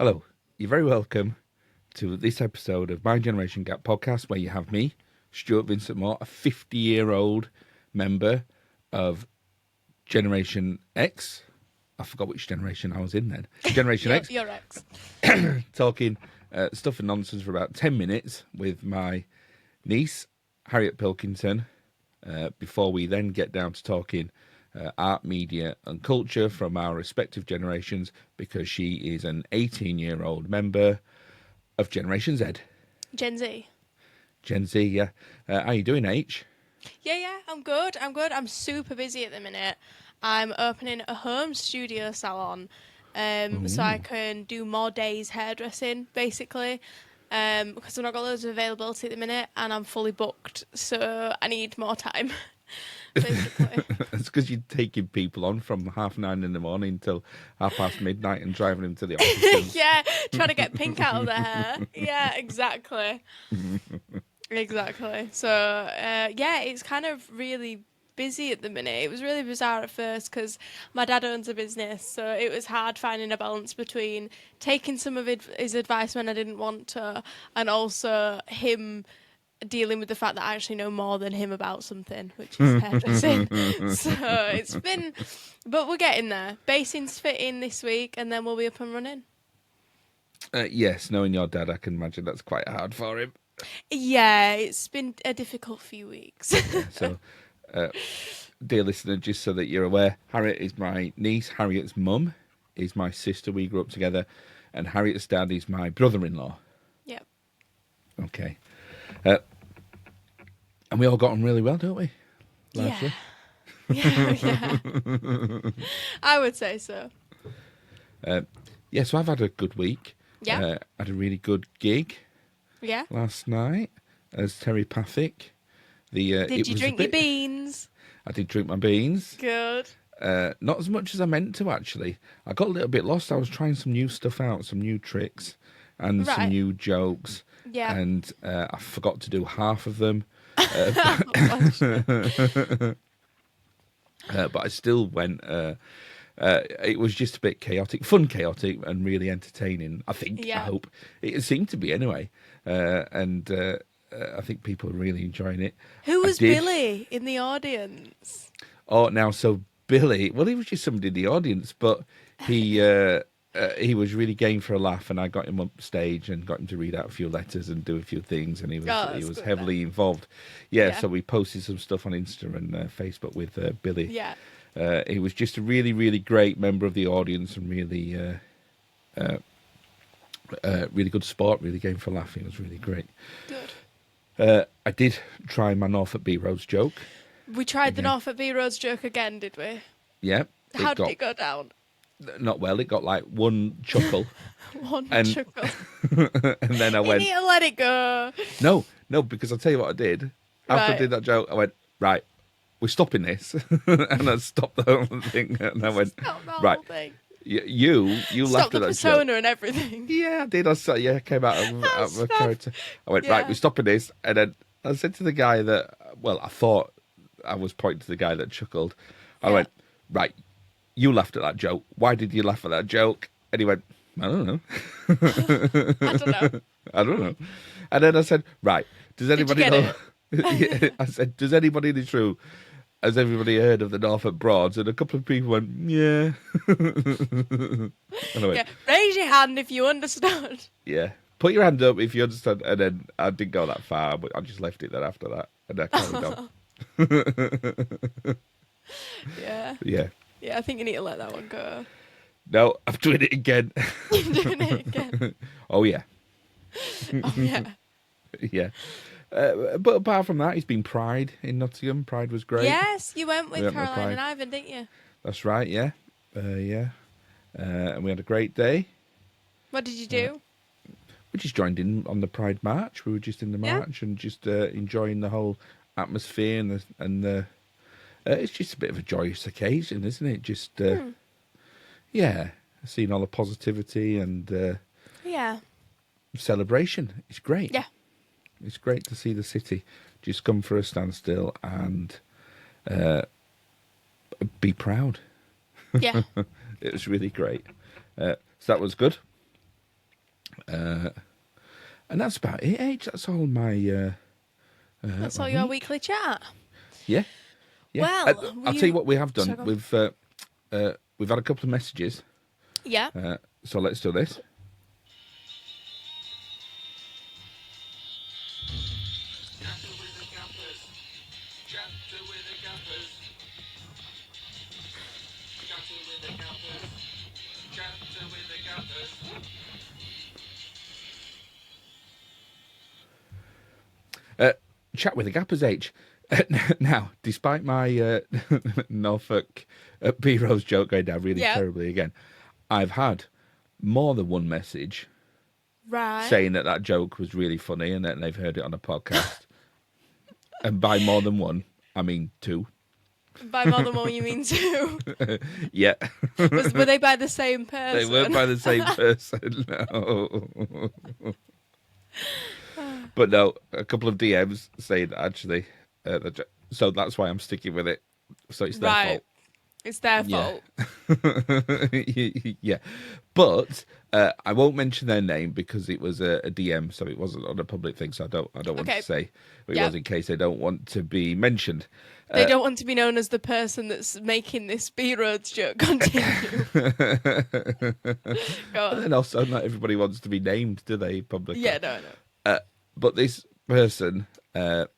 Hello, you're very welcome to this episode of My Generation Gap podcast, where you have me, Stuart Vincent Moore, a 50-year-old member of Generation X. I forgot which generation I was in then. Generation X. You're X. Talking stuff and nonsense for about 10 minutes with my niece, Harriet Pilkington, before we then get down to talking art, media and culture from our respective generations, because she is an 18-year-old member of Generation Z. Gen Z. Gen Z, yeah. How you doing, H? Yeah, I'm good. I'm super busy at the minute. I'm opening a home studio salon, so I can do more days hairdressing, basically, because I've not got loads of availability at the minute, and I'm fully booked, so I need more time, basically. It's because you're taking people on from 9:30 in the morning till midnight and driving them to the offices. Yeah, trying to get pink out of their hair. Yeah, exactly. Exactly. So, yeah, it's kind of really busy at the minute. It was really bizarre at first because my dad owns a business, so it was hard finding a balance between taking some of his advice when I didn't want to, and also him dealing with the fact that I actually know more than him about something, which is hairdressing. So it's been, but we're getting there. Basins fit in this week, and then we'll be up and running. Yes, knowing your dad, I can imagine that's quite hard for him. Yeah, it's been a difficult few weeks. So, dear listener, just so that you're aware, Harriet is my niece. Harriet's mum is my sister. We grew up together. And Harriet's dad is my brother-in-law. Yep. Okay. And we all got on really well, don't we? Largely. Yeah. I would say so. Yeah, so I've had a good week. Yeah. Had a really good gig Yeah. last night as telepathic. Did you drink your beans? I did drink my beans. Good. Not as much as I meant to, actually. I got a little bit lost. I was trying some new stuff out, some new tricks and some Right. new jokes. Yeah. And I forgot to do half of them. But I still went. It was just a bit chaotic, chaotic, and really entertaining. I think. Yeah. I hope it seemed to be anyway. And I think people are really enjoying it. Who was Billy in the audience? Oh, now so Billy. Well, he was just somebody in the audience, but he was really game for a laugh, and I got him up stage and got him to read out a few letters and do a few things, and he was heavily involved. Yeah, so we posted some stuff on Insta and Facebook with Billy. Yeah. He was just a really, really great member of the audience and really, really good sport, really game for a laugh. It was really great. Good. I did try my Norfolk B Roads joke. We tried the Norfolk B Roads joke again, did we? Yeah. How did it go down? Not well. It got like one chuckle. One chuckle. And then I went, You need to let it go. No, because I'll tell you what I did. After I did that joke, I went, right, we're stopping this. And I stopped the whole thing. And I went, Stop the right, whole thing. you laughed at that persona joke. and everything. Yeah, I did. I came out of my character. I went, right, we're stopping this. And then I said to the guy that, well, I thought I was pointing to the guy that chuckled. I went, right, you laughed at that joke. Why did you laugh at that joke? And he went, I don't know. I don't know. And then I said, right, does anybody know? Yeah, I said, does anybody in this room, has everybody heard of the Norfolk Broads? And a couple of people went, yeah. And I went, raise your hand if you understand. Yeah. Put your hand up if you understand. And then I didn't go that far, but I just left it there after that. And I carried on. Yeah. Yeah. Yeah, I think you need to let that one go. No, I'm doing it again. You're doing it again. Oh, yeah. Oh, yeah. Yeah. But apart from that, it's been Pride in Nottingham. Pride was great. Yes, you went with Caroline and Ivan, didn't you? That's right, yeah. And we had a great day. What did you do? We just joined in on the Pride March. We were just in the march and just enjoying the whole atmosphere and the it's just a bit of a joyous occasion, isn't it? Just, seeing all the positivity and celebration. It's great. Yeah. It's great to see the city just come for a standstill and be proud. Yeah. It was really great. So that was good. And that's about it, H. That's all my... That's my all your week. weekly chat. Yeah. Yeah. Well, I'll tell you what we have done. Sorry, go on. We've had a couple of messages. Yeah. So let's do this. Chat with the Gappers, H. Now, despite my Norfolk B-Rose joke going down really terribly again, I've had more than one message saying that joke was really funny and that they've heard it on a podcast. And by more than one, I mean two. By more than one, you mean two? Yeah. Were they by the same person? They weren't by the same person, no. But no, a couple of DMs saying actually, so that's why I'm sticking with it. So it's their fault. It's their fault. Yeah. But I won't mention their name because it was a DM, so it wasn't on a public thing. So I don't want to say who it was in case they don't want to be mentioned. They don't want to be known as the person that's making this B-Roads joke continue. Go on. And then also, not everybody wants to be named, do they, publicly? Yeah, no. But this person that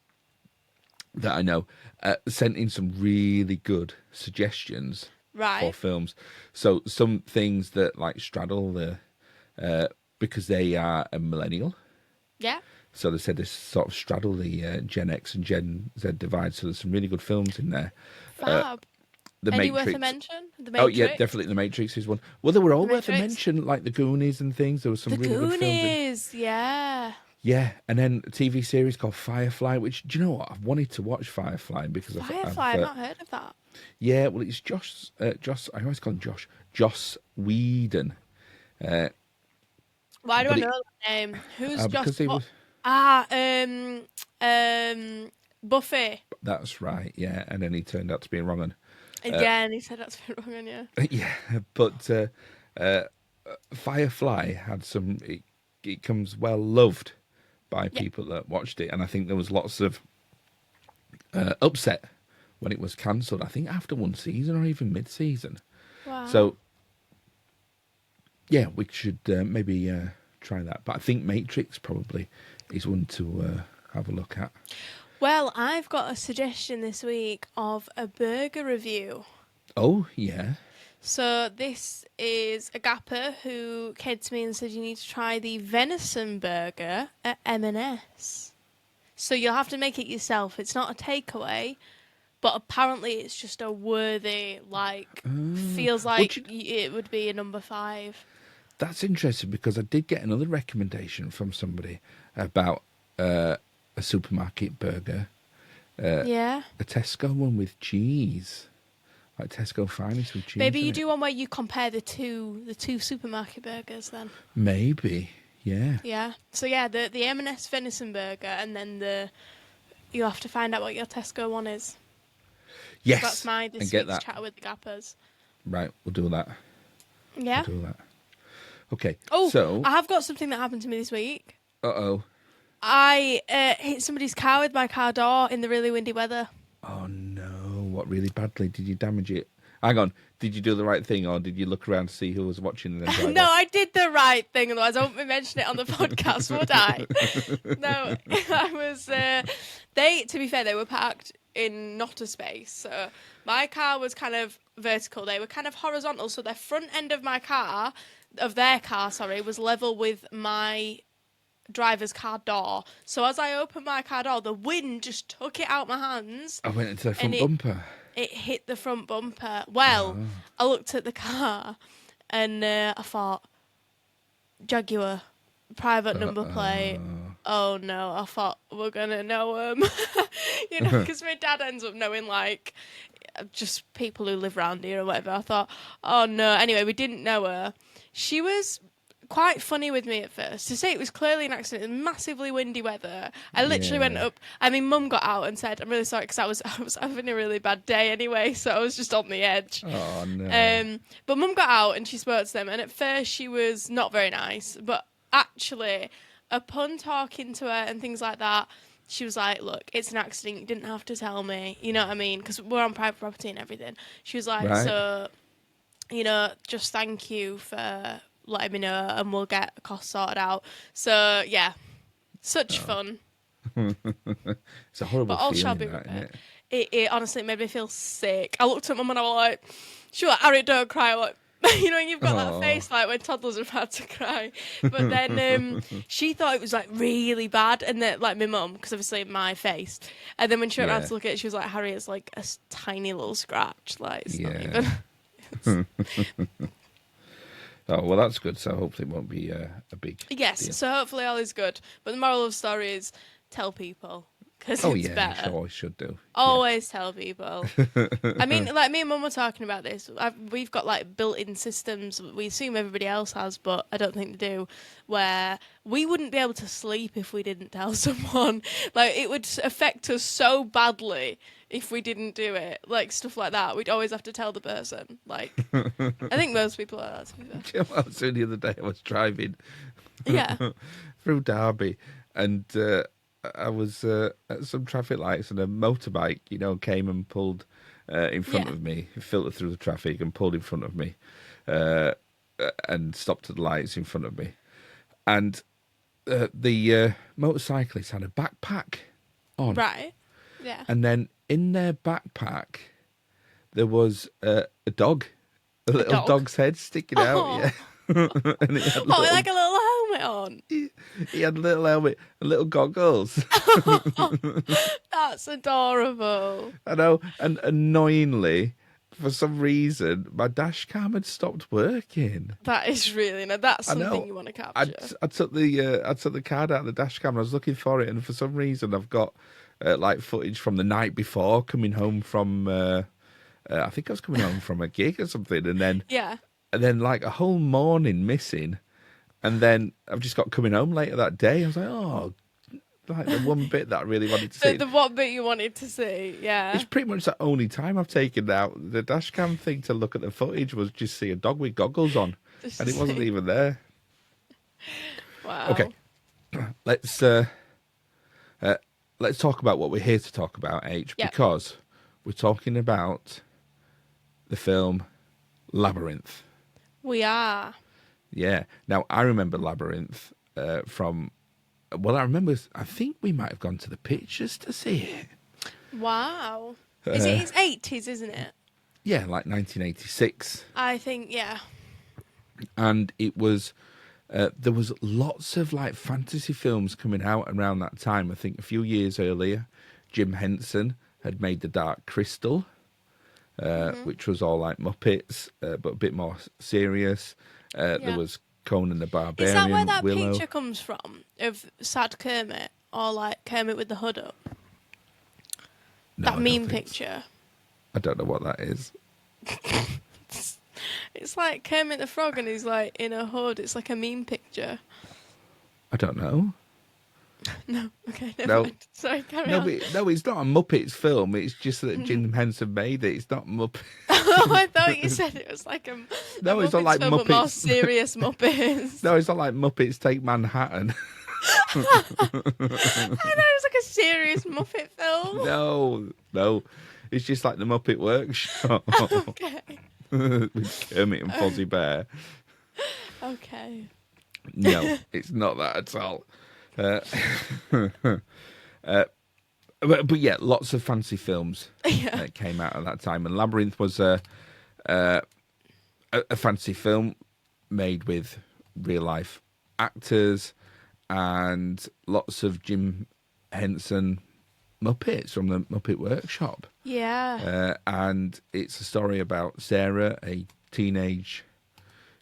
I know sent in some really good suggestions for films. So some things that like straddle the because they are a millennial. Yeah. So they said this sort of straddle the Gen X and Gen Z divide. So there's some really good films in there. Fab. The Any Matrix. worth a mention? The Oh Matrix? yeah, definitely The Matrix is one. Well, they were all The worth a Matrix. mention, like The Goonies and things. There was some The really good films. Goonies, yeah. Yeah, and then a TV series called Firefly, which, do you know what? I've wanted to watch Firefly because Firefly, I've not heard of that. Yeah, well, it's Joss, I always call him Joss Whedon. Why do I know that name? Who's because Joss? he was... Buffy. That's right, yeah, and then he turned out to be a wrong one. Again, he said that's been wrong, yeah. Yeah, but Firefly had some... It comes well loved by people that watched it, and I think there was lots of upset when it was cancelled. I think after one season or even mid-season. Wow. So yeah, we should maybe try that. But I think Matrix probably is one to have a look at. Well, I've got a suggestion this week of a burger review. Oh yeah. So this is a gapper who came to me and said you need to try the venison burger at M&S. So you'll have to make it yourself. It's not a takeaway, but apparently it's just a worthy, feels like it would be a number 5. That's interesting because I did get another recommendation from somebody about a supermarket burger. Yeah. A Tesco one with cheese. Like Tesco Finest with cheese. Maybe you do one where you compare the two supermarket burgers then. Maybe, yeah. Yeah. So yeah, the M&S venison burger, and then you'll have to find out what your Tesco one is. Yes. So that's my this week's chat with the gappers. Right, we'll do that. Yeah. We'll do that. Okay. Oh, so I have got something that happened to me this week. Uh-oh. I hit somebody's car with my car door in the really windy weather. Oh no! What, really badly? Did you damage it? Hang on. Did you do the right thing, or did you look around to see who was watching and then drive No, off? I did the right thing. Otherwise, I wouldn't mention it on the podcast, would I? No, I was. To be fair, they were parked in not a space. So my car was kind of vertical. They were kind of horizontal. So the front end of their car, was level with my driver's car door. So as I opened my car door, the wind just took it out my hands. I went into the front bumper. It hit the front bumper. Well, I looked at the car and I thought, Jaguar, private number plate. Oh no, I thought we're going to know him. Because my dad ends up knowing just people who live around here or whatever. I thought, oh no. Anyway, we didn't know her. She was quite funny with me at first. To say it was clearly an accident in massively windy weather. I literally went up. I mean, Mum got out and said, "I'm really sorry," because I was having a really bad day anyway, so I was just on the edge. Oh no. But Mum got out and she spoke to them, and at first she was not very nice, but actually, upon talking to her and things like that, she was like, look, it's an accident. You didn't have to tell me. You know what I mean? Because we're on private property and everything. She was like, Right. so, just thank you for letting me know and we'll get a cost sorted out. So, yeah, such fun. It's a horrible But all shall feeling, be that, isn't repaired. it? It honestly made me feel sick. I looked at Mum and I was like, she was like, Harry, don't cry. Like, when you've got that face like when toddlers are about to cry. But then she thought it was like really bad, and that like my mum, because obviously my face. And then when she went around to look at it, she was like, Harry, it's like a tiny little scratch. Like it's not even. Oh, well, that's good. So hopefully it won't be a big Yes, deal. so hopefully all is good. But the moral of the story is tell people, because Oh, it's yeah, better. you always should do. Always tell people. I mean, like me and Mum were talking about this. We've got like built-in systems. We assume everybody else has, but I don't think they do. Where we wouldn't be able to sleep if we didn't tell someone. Like it would affect us so badly if we didn't do it. Like stuff like that. We'd always have to tell the person. Like I think most people are that. To be fair. You know what I was doing the other day? I was driving Yeah. through Derby, and I was at some traffic lights, and a motorbike, came and pulled in front of me, filtered through the traffic and pulled in front of me, and stopped at the lights in front of me. And the motorcyclist had a backpack on. Right. Yeah. And then in their backpack, there was a dog, a little dog's head sticking out. Yeah. And it had like a little helmet on. He had a little helmet and little goggles. That's adorable. I know. And annoyingly, for some reason, my dash cam had stopped working. That is really nice. That's something you want to capture. I took the card out of the dash cam. I was looking for it, and for some reason, I've got like footage from the night before, coming home from. I think I was coming home from a gig or something, and then like a whole morning missing, and then I've just got coming home later that day. I was like, oh, like the one bit that I really wanted to see. The what bit you wanted to see, yeah. It's pretty much the only time I've taken out the dash cam thing to look at the footage was just see a dog with goggles on, and it wasn't even there. Wow. Okay, let's talk about what we're here to talk about, because we're talking about the film Labyrinth. We are. Yeah. Now, I remember Labyrinth from... Well, I think we might have gone to the pictures to see it. Wow. It's 80s, isn't it? Yeah, like 1986. I think, yeah. And it was... there was lots of like fantasy films coming out around that time. I think a few years earlier, Jim Henson had made The Dark Crystal, which was all like Muppets, but a bit more serious. There was Conan the Barbarian. Is that where that Willow. picture comes from of Sad Kermit, or like Kermit with the hood up? No, that I meme don't think picture. I don't know what that is. It's like Kermit the Frog and he's like in a hood. It's like a meme picture. I don't know. No, okay, never mind. Sorry, carry on. No, it's not a Muppets film. It's just that Jim Henson made it. It's not Muppets. Oh, I thought you said it was like a No, it's not like film, but more Muppets. serious Muppets. No, it's not like Muppets Take Manhattan. I thought it was like a serious Muppet film. No. It's just like the Muppet Workshop. Okay. With Kermit and Fozzie Bear. Okay. No, it's not that at all. But yeah, lots of fancy films came out at that time, and Labyrinth was a fancy film made with real life actors and lots of Jim Henson Muppets from the Muppet Workshop. Yeah. And it's a story about Sarah, a teenage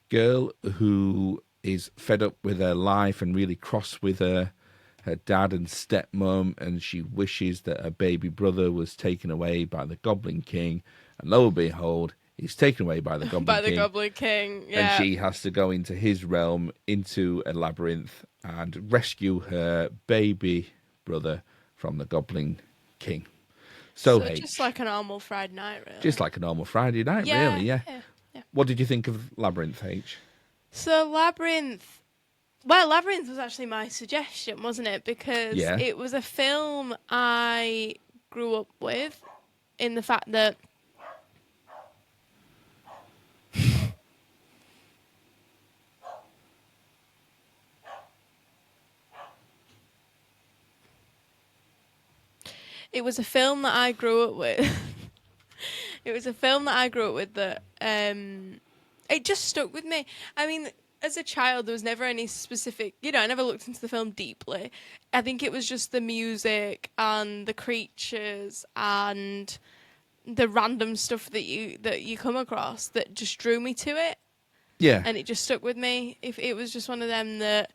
girl who is fed up with her life and really cross with her dad and stepmom, and she wishes that her baby brother was taken away by the Goblin King, and lo and behold, he's taken away by the Goblin King. Yeah. And she has to go into his realm, into a labyrinth, and rescue her baby brother from the Goblin King. So just like a normal Friday night, really. Just like a normal Friday night, really, yeah. What did you think of Labyrinth, H? So Labyrinth Well, Labyrinth was actually my suggestion, wasn't it? Because Yeah. it was a film I grew up with, in the fact that it was a film that I grew up with. It was a film that I grew up with that it just stuck with me. I mean, as a child, there was never any specific, I never looked into the film deeply. I think it was just the music and the creatures and the random stuff that you come across that just drew me to it. Yeah. And it just stuck with me. If it was just one of them that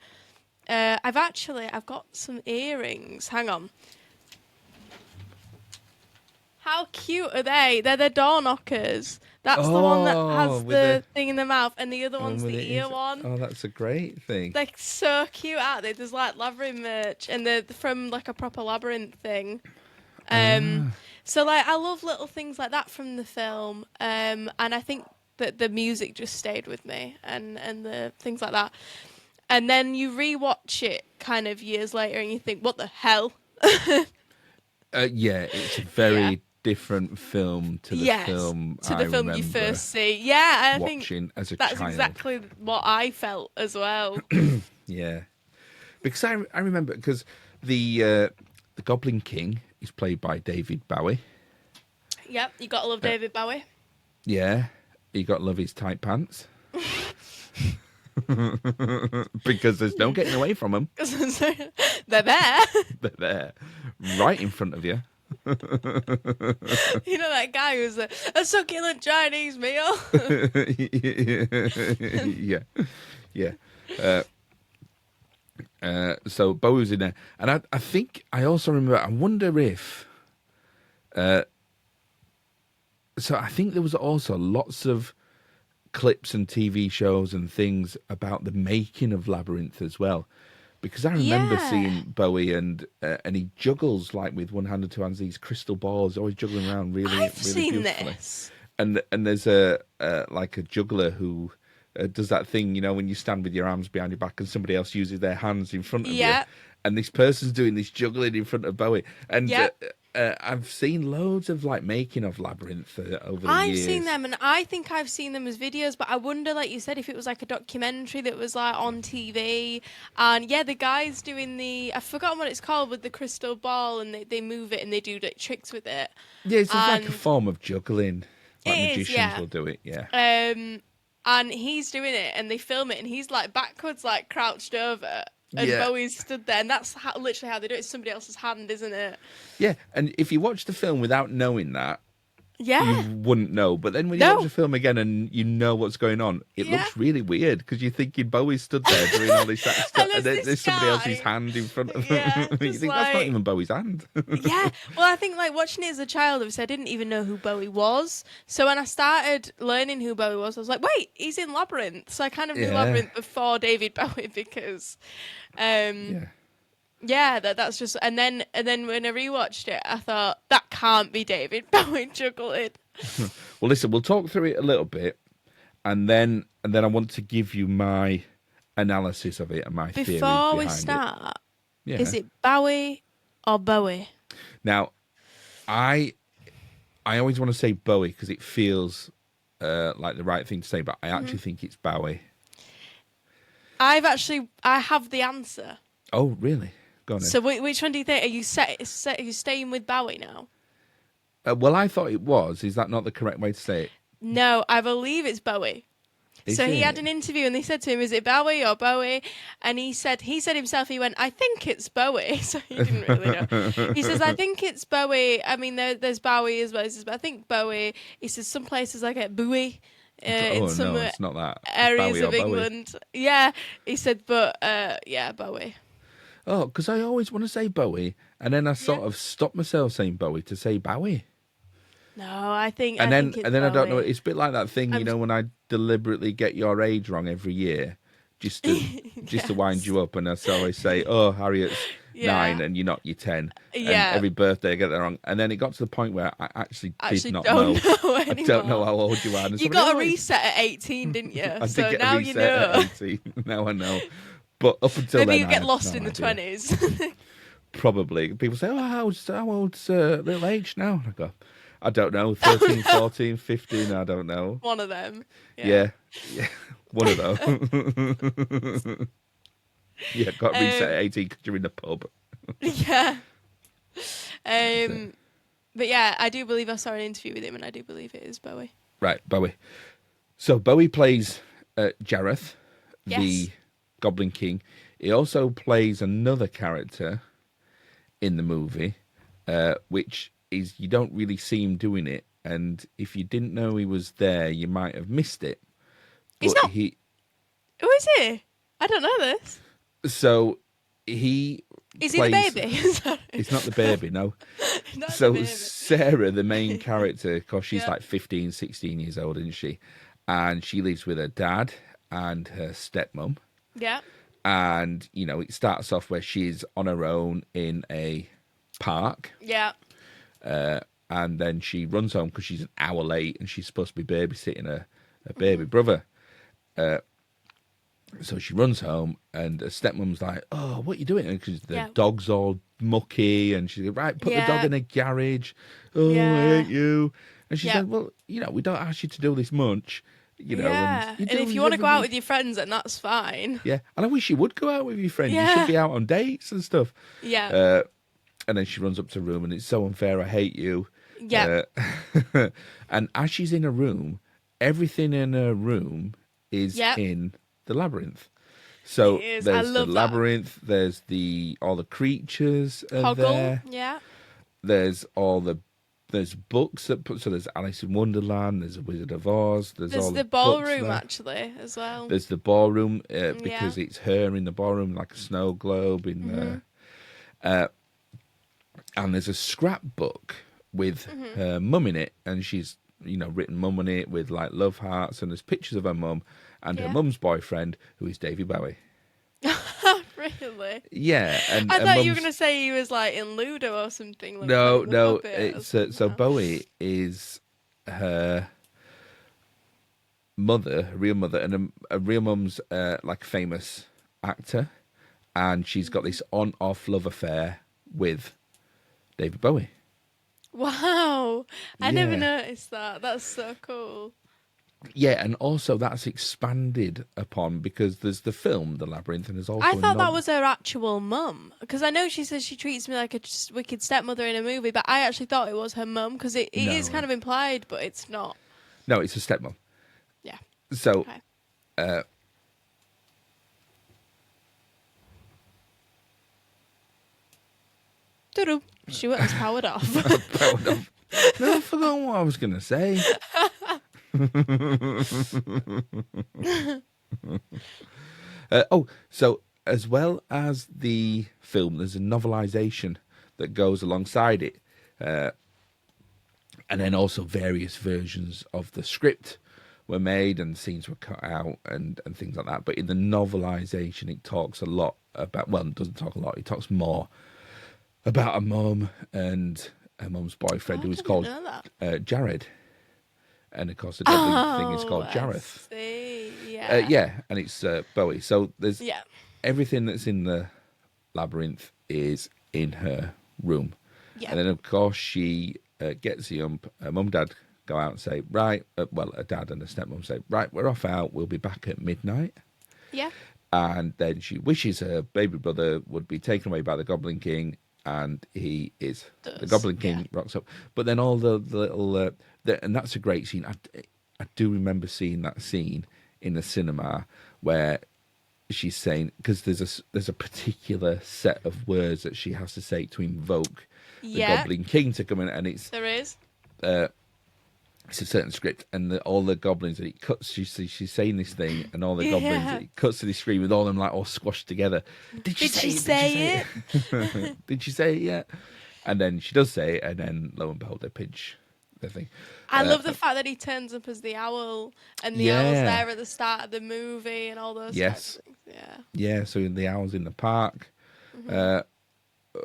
I've got some earrings. Hang on. How cute are they? They're the door knockers. That's the one that has the thing in the mouth, and the other one's the ear one. Oh, that's a great thing. They're so cute, aren't they? There's like Labyrinth merch, and they're from like a proper Labyrinth thing. So like I love little things like that from the film, and I think that the music just stayed with me, and the things like that. And then you rewatch it kind of years later, and you think, what the hell? Yeah, it's a very different film to the film you first see. Yeah, I think watching as a that's child. exactly what I felt as well. Yeah, because I remember because the Goblin King is played by David Bowie. Yep, you gotta love David Bowie. Yeah, you got to love his tight pants. Because there's no getting away from them. They're there. They're there, right in front of you. You know that guy who's a succulent Chinese meal. Yeah. So Bowie was in there, and I think I also remember. I wonder if. So I think there was also lots of clips and TV shows and things about the making of Labyrinth as well. Because I remember seeing Bowie and he juggles like with one hand and two hands these crystal balls, always juggling around really. I've seen beautifully. this. And there's a juggler who does that thing, when you stand with your arms behind your back and somebody else uses their hands in front of you. And this person's doing this juggling in front of Bowie. And I've seen loads of like making of Labyrinth over the years. I've seen them, and I think I've seen them as videos, but I wonder, like you said, if it was like a documentary that was like on TV. And the guy's doing I've forgotten what it's called, with the crystal ball, and they move it and they do like tricks with it. Yeah, it's like a form of juggling. Like magicians will do it, And he's doing it, and they film it, and he's like backwards, like crouched over. And Bowie's stood there, and that's literally how they do it. It's somebody else's hand, isn't it? Yeah, and if you watch the film without knowing that, you wouldn't know. But then when you watch the film again and you know what's going on, it looks really weird because you're thinking Bowie stood there doing all this stuff, and there's somebody else's hand in front of him. You think that's not even Bowie's hand. Well, I think like watching it as a child, obviously I didn't even know who Bowie was. So when I started learning who Bowie was, I was like, wait, he's in Labyrinth. So I kind of knew Labyrinth before David Bowie because. That's just, and then when I rewatched it, I thought that can't be David Bowie juggling. Well, listen, we'll talk through it a little bit, and then I want to give you my analysis of it and my theory behind it. Before we start, is it Bowie or Bowie? Now, I always want to say Bowie because it feels like the right thing to say, but I actually think it's Bowie. I have the answer. Oh, really? Go on then. So which one do you think? Are you staying with Bowie now? Well, I thought it was. Is that not the correct way to say it? No, I believe it's Bowie. He had an interview and they said to him, is it Bowie or Bowie? And he said himself, he went, I think it's Bowie. So he didn't really know. He says, I think it's Bowie. I mean, there's Bowie as well. He says, but I think Bowie. He says, some places I get Bowie. In some it's not that. areas of England. Bowie. Yeah, he said, but Bowie. Oh, because I always want to say Bowie, and then I sort of stop myself saying Bowie to say Bowie. No, I think. And then Bowie. I don't know. It's a bit like that thing, when I deliberately get your age wrong every year, just to wind you up, and I always say, "Oh, Harriet's 9 and you're not, you're 10." And every birthday I get that wrong. And then it got to the point where I actually did not know. I don't know how old you are. And you got a reset at 18, didn't you? I did get a reset at 18. Now I know. But up until Maybe then, you I get had lost no in the idea. 20s. Probably. People say, oh, how old's little H now? And I go, I don't know, 13, 14, 15, I don't know. One of them. Yeah, yeah, one of those. Yeah, got reset at 18 because you're in the pub. Yeah. That's it. But yeah, I do believe I saw an interview with him, and I do believe it is Bowie. Right, Bowie. So Bowie plays Jareth, the Yes. Goblin King. He also plays another character in the movie, which is you don't really see him doing it, and if you didn't know he was there, you might have missed it. He's But not. Who is he? I don't know this. so he Is plays, he the baby? Sorry. It's not the baby, no. Not So the baby. Sarah, the main character, because she's Yeah. like 15, 16 years old, isn't she? And she lives with her dad and her stepmom. Yeah. And, you know, it starts off where she's on her own in a park. Yeah. And then she runs home because she's an hour late and she's supposed to be babysitting her baby brother. So she runs home and her stepmom's like, oh, what are you doing? Because the Yeah. dog's all mucky. And she's like, right, put the dog Yeah. in a garage. Oh, I Yeah. hate you. And she Yeah. said, well, you know, we don't ask you to do this much. You know, Yeah. And if you want to go out with your friends, then that's fine. Yeah, and I wish you would go out with your friends. You Yeah. should be out on dates and stuff. Yeah. And then she runs up to her room and it's so unfair, I hate you. Yeah. And as she's in her room, everything in her room is Yep. in the labyrinth. So It is. I there's the love that. labyrinth, there's all the creatures are Hoggle. there. Yeah. There's books so there's Alice in Wonderland, there's a Wizard of Oz, there's There's all the books ballroom there. actually as well. There's the ballroom because it's her in the ballroom like a snow globe in there. And there's a scrapbook with her mum in it, and she's written mum on it with like love hearts, and there's pictures of her mum and her Yeah. mum's boyfriend, who is Davy Bowie. Really? Yeah, and I her thought you were mum's- going to say he was like in Ludo or something. Like No, playing the no. puppet or It's something. so Bowie is her mother, her real mother, and a real mum's like a famous actor, and she's got this on-off love affair with David Bowie. Wow. I never Yeah. noticed that. That's so cool. Yeah, and also that's expanded upon because there's the film The Labyrinth, and there's also I thought a that was her actual mum. Because I know she says she treats me like a wicked stepmother in a movie, but I actually thought it was her mum because it is No. kind of implied, but it's not. No, it's a stepmom. Yeah. So Okay. Doo-doo. Stuart has powered off. No, I forgot what I was going to say. So as well as the film, there's a novelization that goes alongside it. And then also various versions of the script were made and scenes were cut out and things like that. But in the novelization, it talks a lot about, well, it doesn't talk a lot, it talks more about a mum and her mum's boyfriend, I who is didn't called know that. Jared. And of course, the Dublin thing is called I Jareth. see. Yeah. Yeah, and it's Bowie. So there's Yeah. everything that's in the labyrinth is in her room. Yeah. And then, of course, she gets the ump. Her mum and dad go out and say, right, well, her dad and her stepmom say, right, we're off out. We'll be back at midnight. Yeah. And then she wishes her baby brother would be taken away by the Goblin King, and he is. The Does, Goblin King yeah. rocks up. But then all the little... and that's a great scene. I do remember seeing that scene in the cinema where she's saying... Because there's a particular set of words that she has to say to invoke the Yeah. Goblin King to come in, and it's... There is. It's a certain script, and all the goblins that it cuts. She's saying this thing, and all the goblins Yeah. it cuts to the screen with all them like all squashed together. Did she say it? Did she say it yet? And then she does say it, and then lo and behold, they pinch the thing. I love the fact that he turns up as the owl, and the owl's Yeah. there at the start of the movie, and all those. Yes. types of things. Yeah. Yeah, so the owl's in the park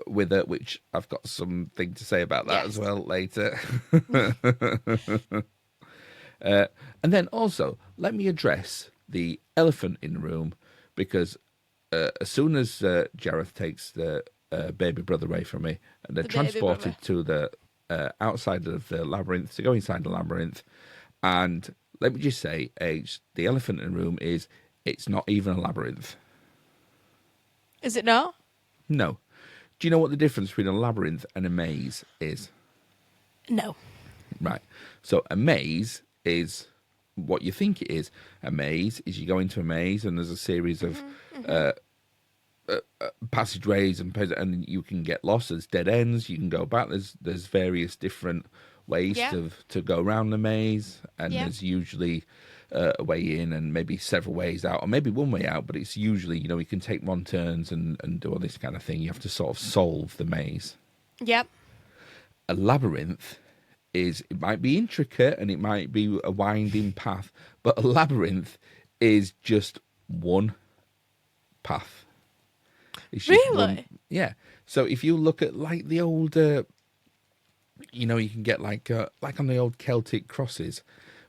with it, which I've got something to say about that Yes. as well later. And then also, let me address the elephant in the room, because as soon as Jareth takes the baby brother away from me, and they're The baby transported brother. to the outside of the labyrinth to go inside the labyrinth. And let me just say, H, the elephant in the room is it's not even a labyrinth. Is it not? No. Do you know what the difference between a labyrinth and a maze is? No. Right. So a maze is what you think it is. A maze is you go into a maze and there's a series of passageways and you can get lost. There's dead ends. You can go back. There's various different ways Yeah. to go around the maze, and Yeah. there's usually a way in and maybe several ways out, or maybe one way out. But it's usually you can take wrong turns and do all this kind of thing. You have to sort of solve the maze. Yep. A labyrinth it might be intricate and it might be a winding path, but a labyrinth is just one path. It's just Really? yeah. So if you look at like the old, you can get like on the old Celtic crosses,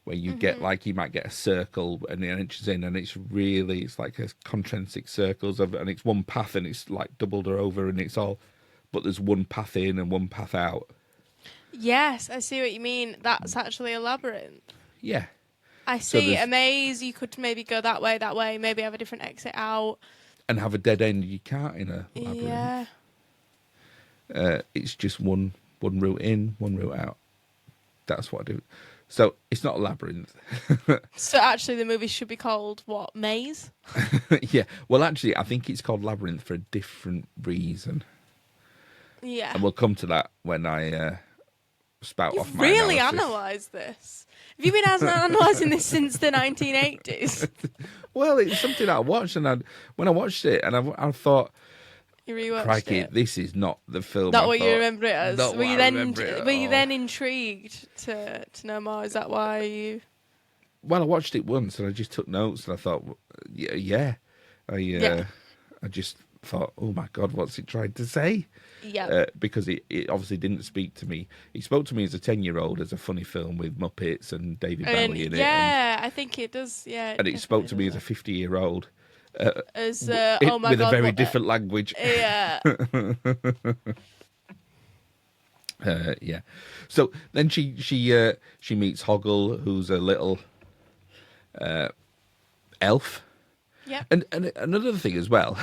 where you get like you might get a circle and the entrance in, and it's like a concentric circles and it's one path and it's like doubled or over and it's all, but there's one path in and one path out. Yes, I see what you mean. That's actually a labyrinth. Yeah. I So see. there's- A maze, you could maybe go that way, maybe have a different exit out. And have a dead end you can't in a labyrinth. Yeah. It's just one route in, one route out. That's what I do. So it's not a labyrinth. So actually, the movie should be called what? Maze? Yeah. Well, actually, I think it's called Labyrinth for a different reason, Yeah. and we'll come to that when I spout off You've my really analysis. analysed this. Have you been analysing this since the 1980s? Well, it's something I watched, and when I watched it, and I thought, You rewatched crikey, it. this is not the film. Not I what you thought. remember it as. Not Were what you I then? remember it at Were you all. then intrigued to know more? Is that why you? Well, I watched it once, and I just took notes, and I thought, yeah. I just thought, oh my God, what's it trying to say? Yeah. Because it obviously didn't speak to me. It spoke to me as a 10-year-old as a funny film with Muppets and David Bowie in it. Yeah, I think it does. Yeah. And it spoke to me as a 50-year-old. as oh my with God, a very what- different language. Yeah. Yeah. So then she meets Hoggle, who's a little elf. Yeah. And another thing as well,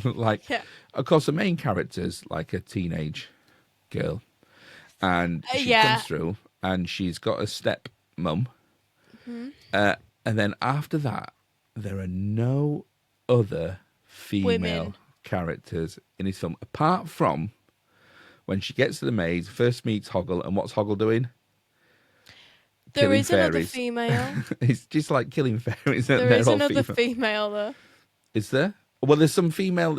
like, Yeah. of course, the main character's like a teenage girl, and she Yeah. comes through, and she's got a step mum, Mm-hmm. and then after that, there are no other female Women. characters in this film apart from when she gets to the maze, first meets Hoggle, and what's Hoggle doing? There Killing is another fairies. female. It's just like killing fairies. There They're is all another female. female though. Is there? Well, there's some female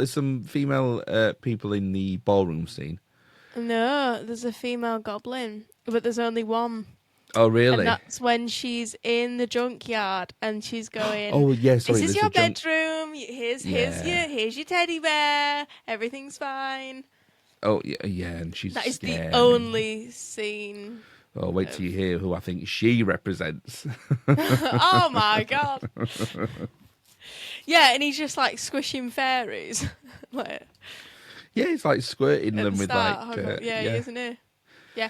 people in the ballroom scene. No, there's a female goblin, but there's only one. Oh, really? And that's when she's in the junkyard and she's going. Oh, yeah, sorry. This is there's your a junk- bedroom. Here's your teddy bear. Everything's fine. Oh, yeah, and she's That is scared. the only scene. Oh, wait till you hear who I think she represents. Oh my God. Yeah, and he's just like squishing fairies. Like, Yeah, it's like squirting at them the with start, like... Hogwarts. Isn't it? Yeah.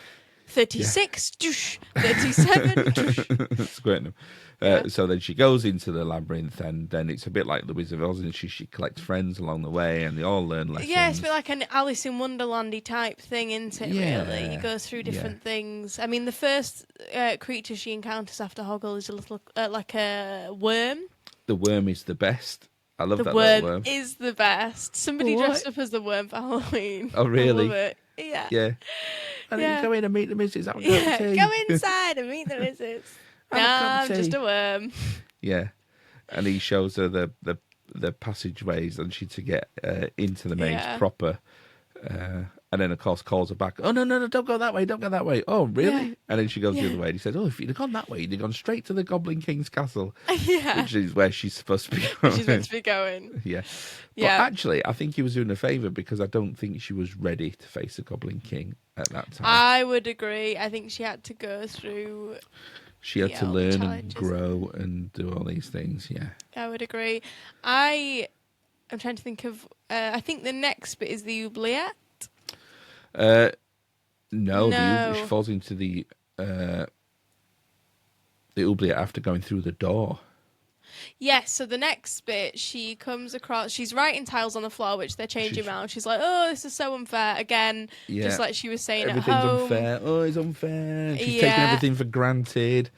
36, douche. 37, douche. squirting them. So then she goes into the labyrinth, and then it's a bit like the Wizard of Oz, and she collects friends along the way, and they all learn lessons. Yeah, it's a bit like an Alice in Wonderlandy type thing, isn't it, Yeah, really? You go through different things. I mean, the first creature she encounters after Hoggle is a little, like a worm. The worm is the best. I love The that little worm worm. is the best. Somebody What? dressed up as the worm for Halloween. Oh, really? I love it. Yeah. Yeah. And then Yeah. you go in and meet the missus. Have a cup Yeah, of tea. go inside and meet the missus. Have a No, cup of I'm just tea. a worm. Yeah. And he shows her the passageways and she to get into the maze Yeah. proper. And then, of course, calls her back. Oh, no, don't go that way. Don't go that way. Oh, really? Yeah. And then she goes the Yeah. other way. And he said, oh, if you'd have gone that way, you'd have gone straight to the Goblin King's castle, Yeah. which is where she's supposed to be going. She's meant to be going. Yeah. Yeah. But actually, I think he was doing a favour because I don't think she was ready to face the Goblin King at that time. I would agree. I think she had to go through. She had Yeah, to all the learn and challenges. grow and do all these things. Yeah. I would agree. I I'm trying to think of. I think the next bit is the oubliette. No. She falls into the oubliette after going through the door. Yes, so the next bit, she comes across, she's writing tiles on the floor, which they're changing around. She's like, oh, this is so unfair. Again, just like she was saying at home. Everything's unfair. Oh, it's unfair. She's taking everything for granted.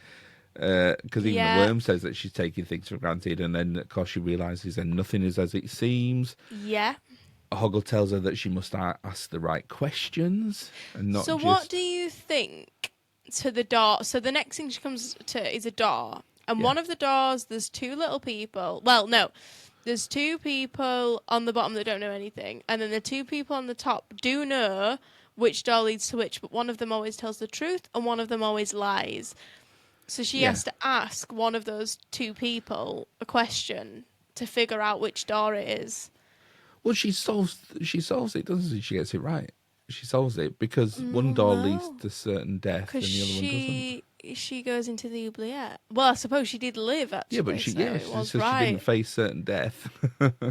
Because even the worm says that she's taking things for granted. And then, of course, she realises that nothing is as it seems. Yeah. Hoggle tells her that she must ask the right questions and not So what do you think to the door? So the next thing she comes to is a door. And one of the doors, there's two little people. Well, no. There's two people on the bottom that don't know anything. And then the two people on the top do know which door leads to which. But one of them always tells the truth and one of them always lies. So she has to ask one of those two people a question to figure out which door it is. Well, she solves it, doesn't she? She gets it right. She solves it because one door leads to certain death and the other one doesn't. She goes into the oubliette. Well, I suppose she did live, actually. Yeah, but she didn't face certain death.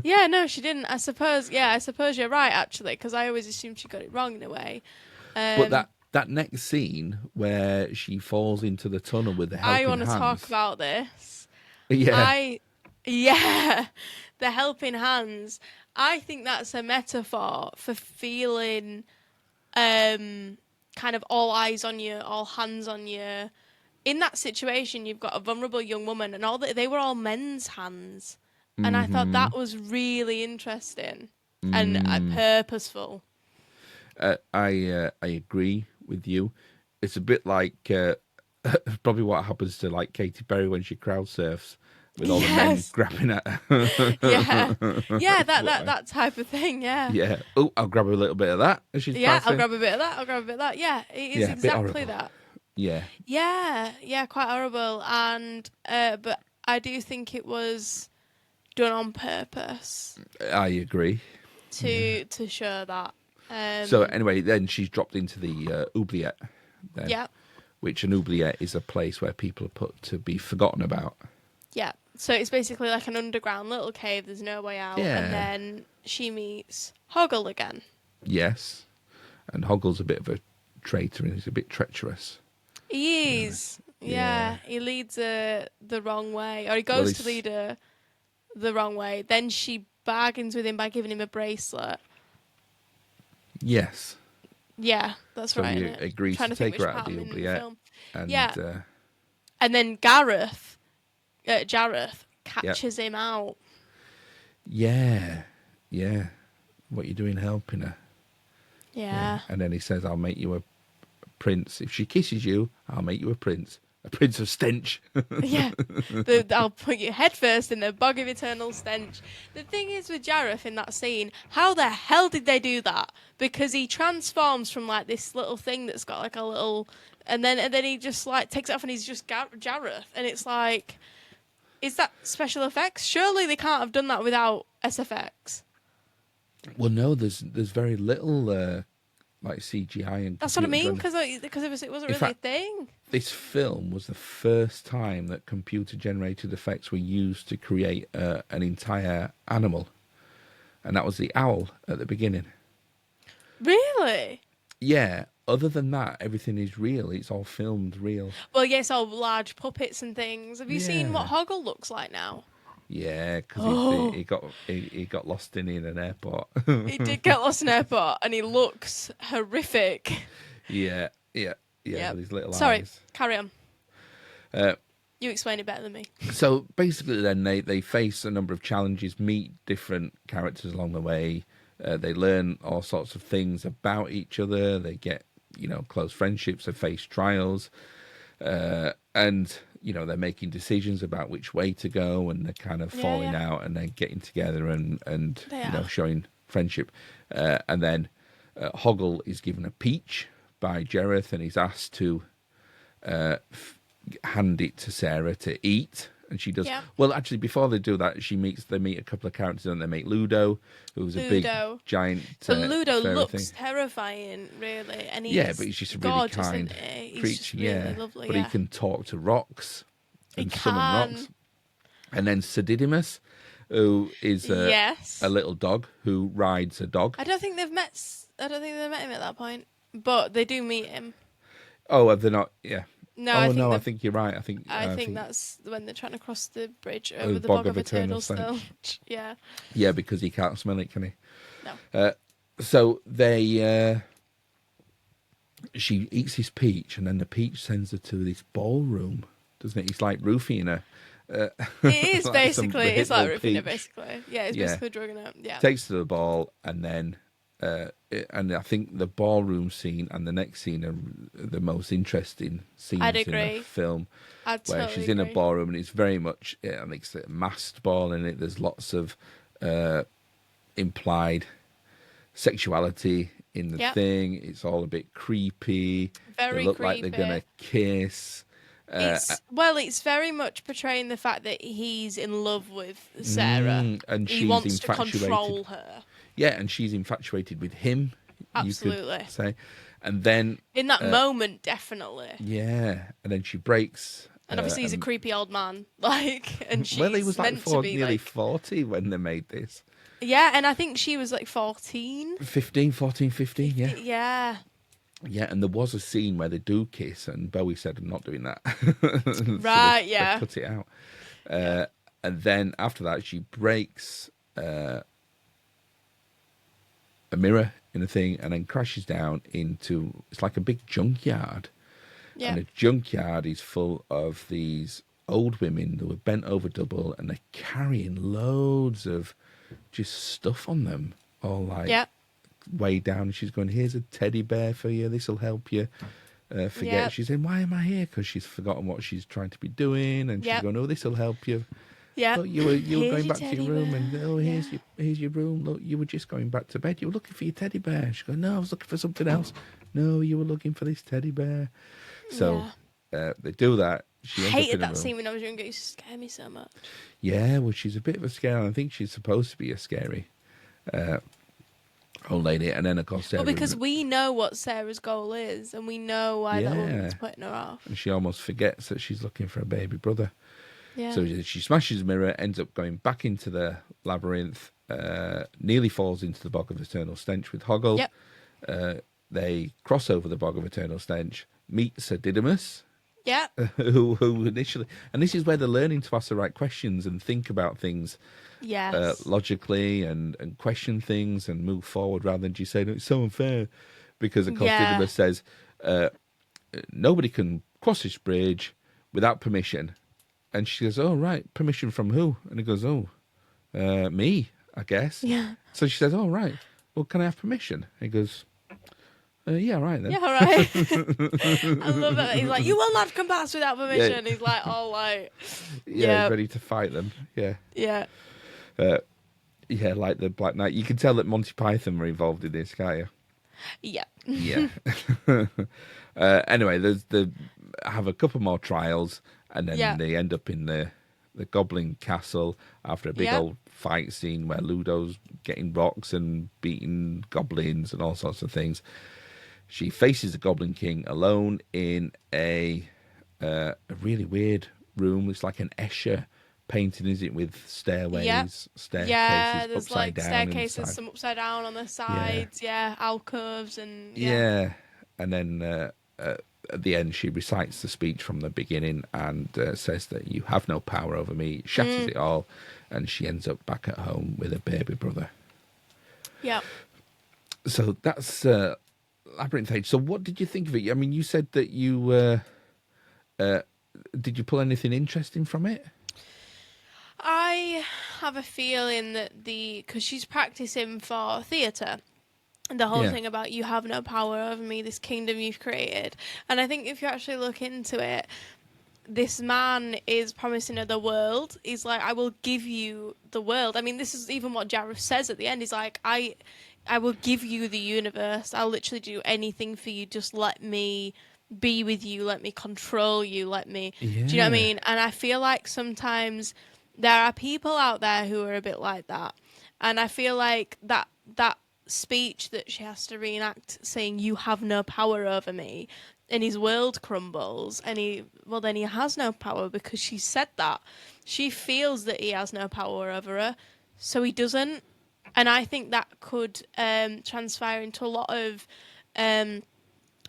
Yeah, no, she didn't. I suppose you're right, actually, because I always assumed she got it wrong in a way. But that next scene where she falls into the tunnel with the helping hands. I want to talk about this. Yeah. The helping hands. I think that's a metaphor for feeling kind of all eyes on you, all hands on you. In that situation, you've got a vulnerable young woman, and they were all men's hands. And I thought that was really interesting and purposeful. I agree with you. It's a bit like probably what happens to like Katy Perry when she crowd surfs with all the men grabbing at her. that type of thing. Yeah. Oh, I'll grab a little bit of that as she's passing. I'll grab a bit of that. I'll grab a bit of that. Yeah, it is exactly that. Yeah, quite horrible. And but I do think it was done on purpose. I agree. To show that. So anyway, then she's dropped into the oubliette. Then, which an oubliette is a place where people are put to be forgotten about. Yeah. So it's basically like an underground little cave. There's no way out. Yeah. And then she meets Hoggle again. Yes. And Hoggle's a bit of a traitor and he's a bit treacherous. He is. Yeah. He leads her the wrong way. Or he goes to lead her the wrong way. Then she bargains with him by giving him a bracelet. Yes. Yeah, that's right. So he agrees to take her out of the oubliette. And then Jareth catches him out. Yeah. What are you doing helping her? Yeah. And then he says, I'll make you a prince. If she kisses you, I'll make you a prince. A prince of stench. Yeah. I'll put you head first in the bog of eternal stench. The thing is with Jareth in that scene, how the hell did they do that? Because he transforms from like this little thing that's got like a little... And then he just like takes it off and he's just Jareth. And it's like... Is that special effects? Surely they can't have done that without SFX. Well, no, there's very little like CGI and. That's what I mean, because it wasn't really a thing. This film was the first time that computer-generated effects were used to create an entire animal, and that was the owl at the beginning. Really? Yeah. Other than that, everything is real. It's all filmed real. Well, yes, all large puppets and things. Have you seen what Hoggle looks like now? Yeah, because he got lost in an airport. He did get lost in an airport, and he looks horrific. Yeah, with his little eyes. Sorry, carry on. You explain it better than me. So basically, then they face a number of challenges, meet different characters along the way. They learn all sorts of things about each other. They get close friendships. They face trials, and they're making decisions about which way to go, and they're kind of falling out, and then getting together and showing friendship. And then Hoggle is given a peach by Jareth, and he's asked to hand it to Sarah to eat. And she does. Well, actually, before they do that, they meet a couple of characters, and they meet Ludo, who's a big giant. But Ludo looks thing. terrifying, really, and but he's just a really kind creature. Really lovely, but he can talk to rocks and summon rocks. And then Sedidimus, who is Yes. a little dog who rides a dog. I don't think they've met him at that point, but they do meet him. Oh, have they not? Yeah. No, Oh no, I think you're right. I think that's when they're trying to cross the bridge the over the bog of eternal stench. Yeah. Yeah, because he can't smell it, can he? No. So they, she eats his peach, and then the peach sends her to this ballroom, doesn't it? It's like roofing her. It is like basically. It's like little roofing it, peach. basically. Yeah, it's basically drugging it. Yeah. Takes her to the ball, and then, and I think the ballroom scene and the next scene are the most interesting scenes I'd in agree. the film. I'd Where totally she's in a agree. ballroom, and it's very much, I think it's a masked ball in it. There's lots of implied sexuality in the thing. It's all a bit creepy. Very they look creepy. like they're gonna kiss. It's very much portraying the fact that he's in love with Sarah, and he she's wants to infatuated. control her. Yeah, and she's infatuated with him. Absolutely. You could say, and then In that moment, definitely. yeah, and then she breaks. And obviously, he's a creepy old man, like, and she's well, he was like meant to be nearly like 40 when they made this. Yeah, and I think she was like 14. 15, 14, 15, yeah. Yeah. Yeah, and there was a scene where they do kiss, and Bowie said, I'm not doing that. Right, they yeah. cut it out. And then after that, she breaks a mirror in a thing and then crashes down into, it's like a big junkyard. Yeah. And a junkyard is full of these old women that were bent over double, and they're carrying loads of just stuff on them, all like way down. And she's going, here's a teddy bear for you, this will help you forget. Yep. She's saying, why am I here? Because she's forgotten what she's trying to be doing, and she's going, oh, this will help you. Yeah. Look, you were going back to teddy your room, bear. and oh, here's your room. Look, you were just going back to bed. You were looking for your teddy bear. She goes, no, I was looking for something else. No, you were looking for this teddy bear. So they do that. She I ends up hated in a that room. scene when I was younger. It used to scare me so much. Yeah, well, she's a bit of a scary. I think she's supposed to be a scary old lady. And then, of course, Sarah... Well, because we know what Sarah's goal is, and we know why that woman's putting her off. And she almost forgets that she's looking for a baby brother. Yeah. So she smashes the mirror, ends up going back into the labyrinth, nearly falls into the bog of eternal stench with Hoggle. Yep. They cross over the bog of eternal stench, meet Sir Didymus, Yeah. who initially... And this is where they're learning to ask the right questions and think about things logically and question things and move forward rather than just say, no, it's so unfair. Because, of course, Didymus says, nobody can cross this bridge without permission. And she goes, oh, right, permission from who? And he goes, oh, me, I guess. Yeah. So she says, oh, right, well, can I have permission? And he goes, yeah, right then. Yeah, all right. I love that. He's like, you will not come past without permission. He's like, all like... Yeah, he's ready to fight them. Yeah. Yeah. Yeah, like the Black Knight. You can tell that Monty Python were involved in this, can't you? Yeah. Yeah. Anyway, they have a couple more trials, and then they end up in the Goblin Castle after a big old fight scene where Ludo's getting rocks and beating goblins and all sorts of things. She faces the Goblin King alone in a really weird room. It's like an Escher painting, is it, with stairways, staircases, yeah, there's upside like down staircases, some upside down on the sides, alcoves and and then at the end she recites the speech from the beginning and says that you have no power over me, shatters it all, and she ends up back at home with a baby brother. Yeah. So that's Labyrinth Age. So what did you think of it? I mean, you said that you did you pull anything interesting from it? I have a feeling that because she's practicing for theatre, the whole thing about you have no power over me, this kingdom you've created. And I think if you actually look into it, this man is promising her the world. He's like, I will give you the world. I mean, this is even what Jareth says at the end. He's like, I will give you the universe. I'll literally do anything for you. Just let me be with you. Let me control you. Let me... Do you know what I mean? And I feel like sometimes there are people out there who are a bit like that. And I feel like that speech that she has to reenact saying, you have no power over me, and his world crumbles, and then he has no power because she said that. She feels that he has no power over her, so he doesn't. And I think that could transpire into a lot of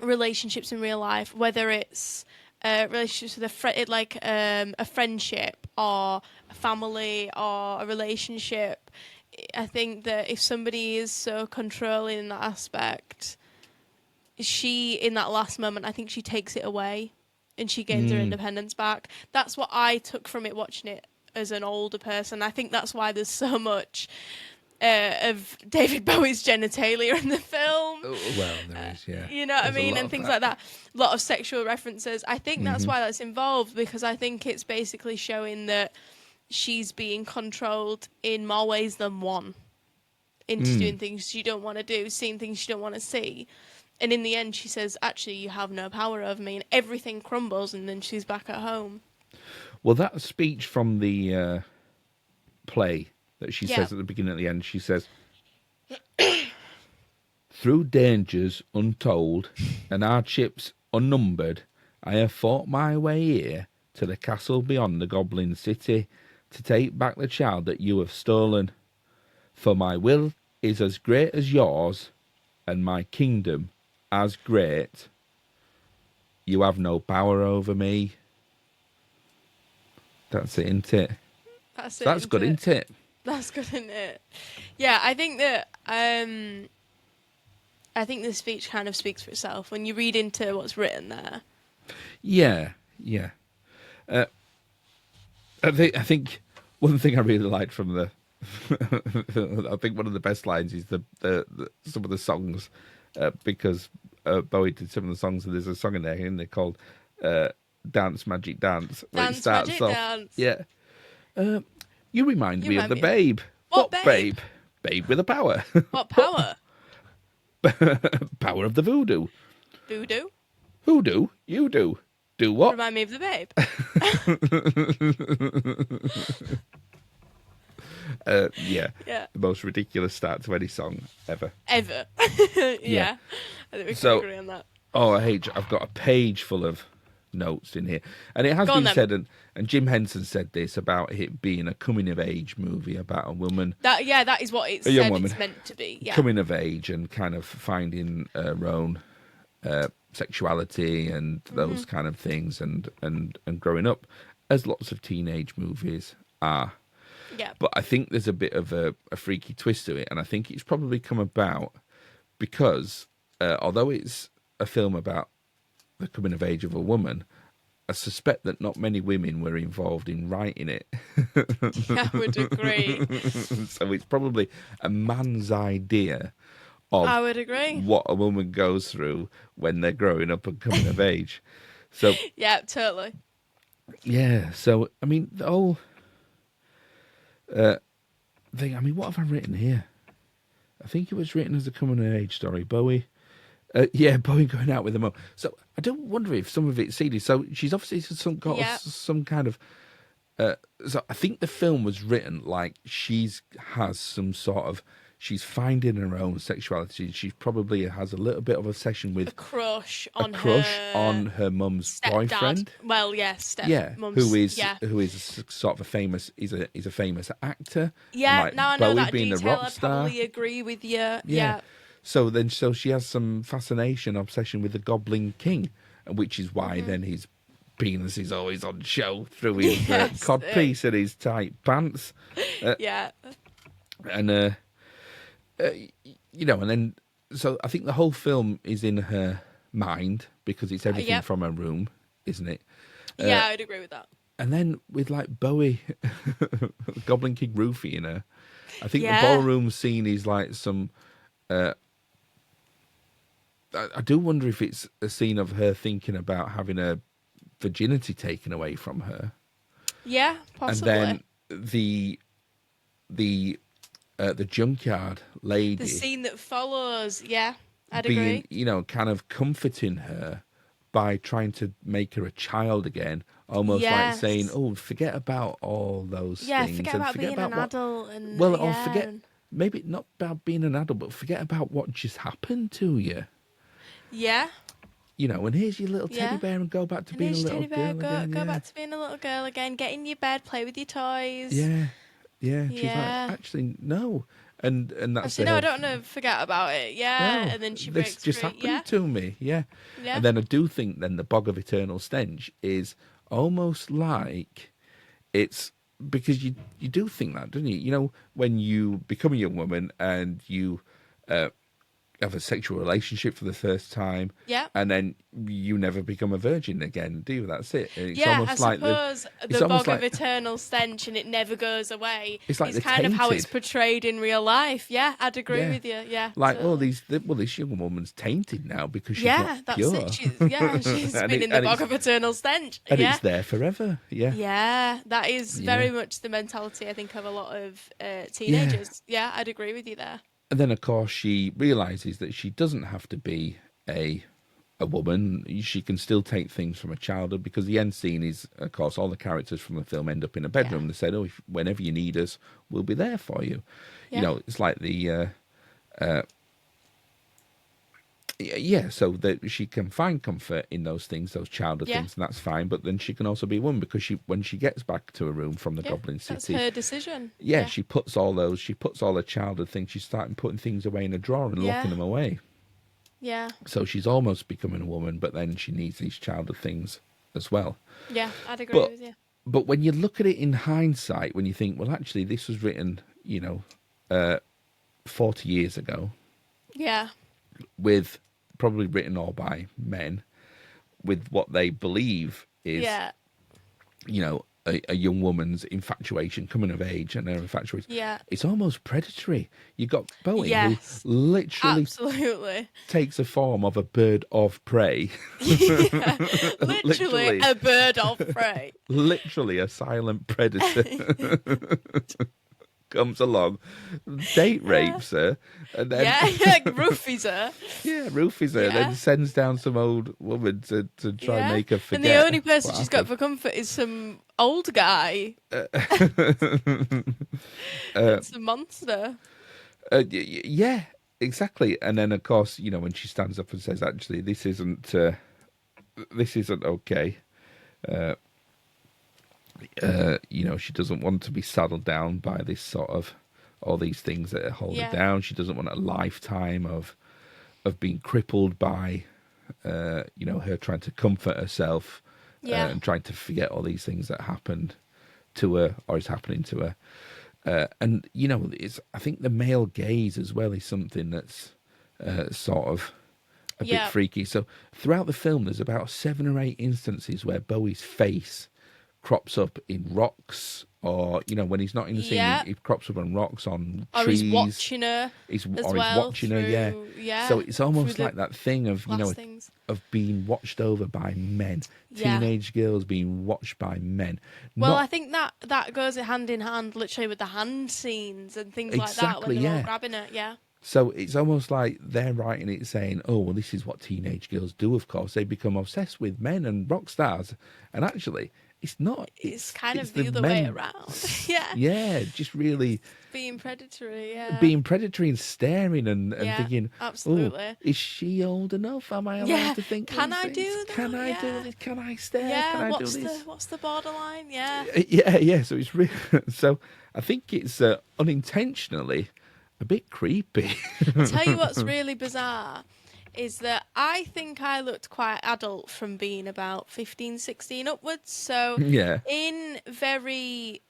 relationships in real life, whether it's relationships with a friendship or a family or a relationship. I think that if somebody is so controlling in that aspect, in that last moment, I think she takes it away and she gains her independence back. That's what I took from it watching it as an older person. I think that's why there's so much of David Bowie's genitalia in the film. Well, there is, yeah. You know what I mean? And things like that. A lot of sexual references. I think that's why that's involved, because I think it's basically showing that she's being controlled in more ways than one into doing things she don't want to do, seeing things she don't want to see. And in the end, she says, actually, you have no power over me. And everything crumbles, and then she's back at home. Well, that speech from the play that she says at the beginning and at the end, she says, through dangers untold and hardships unnumbered, I have fought my way here to the castle beyond the Goblin City to take back the child that you have stolen. For my will is as great as yours, and my kingdom as great. You have no power over me. That's it, isn't it? That's it. That's good, isn't it? That's good, isn't it? Yeah, I think that I think the speech kind of speaks for itself when you read into what's written there. Yeah. I think one thing I really liked from the, I think one of the best lines is the some of the songs, because Bowie did some of the songs, and there's a song in there, and they're called "Dance Magic Dance." Where Dance it starts Magic off, Dance. Yeah. You remind me of the babe. What babe? Babe with a power. What power? Power of the voodoo. Voodoo? Who do? You do. Do what? Remind me of the babe. Yeah. The most ridiculous start to any song ever. Ever. Yeah. I think we can agree on that. Oh, I've got a page full of notes in here. And it has been said, and Jim Henson said this about it being a coming-of-age movie about a woman. That is what it's meant to be. Yeah. Coming of age and kind of finding her own sexuality and those kind of things and growing up, as lots of teenage movies are. Yeah. But I think there's a bit of a freaky twist to it, and I think it's probably come about because although it's a film about the coming of age of a woman, I suspect that not many women were involved in writing it. I would agree. So it's probably a man's idea of I would agree. what a woman goes through when they're growing up and coming of age. So yeah, totally. Yeah, so I mean the whole thing. I mean, what have I written here? I think it was written as a coming of age story. Bowie. Bowie going out with a mum. So I don't wonder if some of it's seedy. So she's obviously got some kind of. So I think the film was written like she's finding her own sexuality. She probably has a little bit of a session with a crush on her mum's boyfriend. Well, yes, who is sort of a famous actor. Yeah, like now I know Bowie that being detail. a rock I star. probably agree with you. Yeah. So she has some obsession with the Goblin King, which is why then his penis is always on show through his codpiece and his tight pants. And and then so I think the whole film is in her mind because it's everything from her room, isn't it? I'd agree with that. And then with like Bowie, Goblin King roofing her, I think the ballroom scene is like some. I do wonder if it's a scene of her thinking about having her virginity taken away from her. Yeah, possibly. And then the junkyard lady. The scene that follows, I'd agree. agree. Kind of comforting her by trying to make her a child again, almost like saying, "Oh, forget about all those things. Forget about being an adult." And or forget, maybe not about being an adult, but forget about what just happened to you. Yeah. and here's your little teddy Yeah. bear, and go back to And being a here's your little teddy bear. girl again. Go Yeah. back to being a little girl again. Get in your bed. Play with your toys. Yeah, yeah. She's like, Yeah. actually, no, and that's Actually, the no, I whole. don't want to forget about it. Yeah. No, And then she this breaks just free. happened Yeah. to me. Yeah, Yeah. and then I do think then the bog of eternal stench is almost like it's because you do think that, don't you? When you become a young woman and you have a sexual relationship for the first time, Yeah. and then you never become a virgin again, do you? That's it. And it's Yeah, almost I like suppose it's the almost bog like of eternal stench and it never goes away. It's like It's they're kind of how it's tainted. portrayed in real life. Yeah, I'd agree Yeah. with you. Yeah, like, totally. this young woman's tainted now because she's Yeah, not that's pure. it. She's And been it- in the and bog it's- of eternal stench. and Yeah. it's there forever. Yeah. Yeah, that is Yeah. very much the mentality, I think, of a lot of teenagers. Yeah, I'd agree with you there. And then, of course, she realizes that she doesn't have to be a woman. She can still take things from a childhood, because the end scene is, of course, all the characters from the film end up in a bedroom. Yeah. They said, whenever you need us, we'll be there for you. Yeah. It's like the so that she can find comfort in those things, those childhood Yeah. things, and that's fine. But then she can also be a woman, because when she gets back to her room from the Yeah, Goblin that's City, her decision. she puts all her childhood things. She's starting putting things away in a drawer and Yeah. locking them away. Yeah, So she's almost becoming a woman, but then she needs these childhood things as well. yeah, I'd agree with you. But when you look at it in hindsight, when you think, well, actually, this was written, 40 years ago, Yeah, with probably written all by men, with what they believe is, yeah, a young woman's infatuation, coming of age, and her infatuation. yeah. It's almost predatory. You got Bowie, Yes. who literally Absolutely. takes a form of a bird of prey. Yeah. Literally. Literally a bird of prey. Literally a silent predator comes along, date rapes her, and then Roofies her. roofies her, Yeah. then sends down some old woman to try and make her forget. And the only person what she's got happened. for comfort is some old guy. It's a monster. Yeah, exactly. And then, of course, when she stands up and says, "Actually, this isn't okay." She doesn't want to be saddled down by this sort of all these things that hold her down. She doesn't want a lifetime of being crippled by, her trying to comfort herself and trying to forget all these things that happened to her or is happening to her. And I think the male gaze as well is something that's sort of a bit freaky. So throughout the film, there's about 7 or 8 instances where Bowie's face crops up in rocks, or when he's not in the scene, he crops up on rocks, on trees. Or he's watching her. He's as watching her. Yeah. So it's almost through like that thing of things. of being watched over by men. Yeah. Teenage girls being watched by men. Well, I think that goes hand in hand, literally, with the hand scenes and things like that when they're all grabbing it. Yeah. So it's almost like they're writing it saying, oh, well, this is what teenage girls do, of course. They become obsessed with men and rock stars. And actually, it's not. It's kind of the the other men, way around. Yeah. Yeah, just really Being predatory, yeah. being predatory and staring and thinking, absolutely. oh, is she old enough? Am I allowed to think Can these I things? do that? Can I do this? Can I stare? Yeah, Can I what's do this? what's the borderline? Yeah. Yeah. So it's really, so I think it's unintentionally a bit creepy. I'll tell you what's really bizarre is that I think I looked quite adult from being about 15, 16 upwards. So Yeah. in very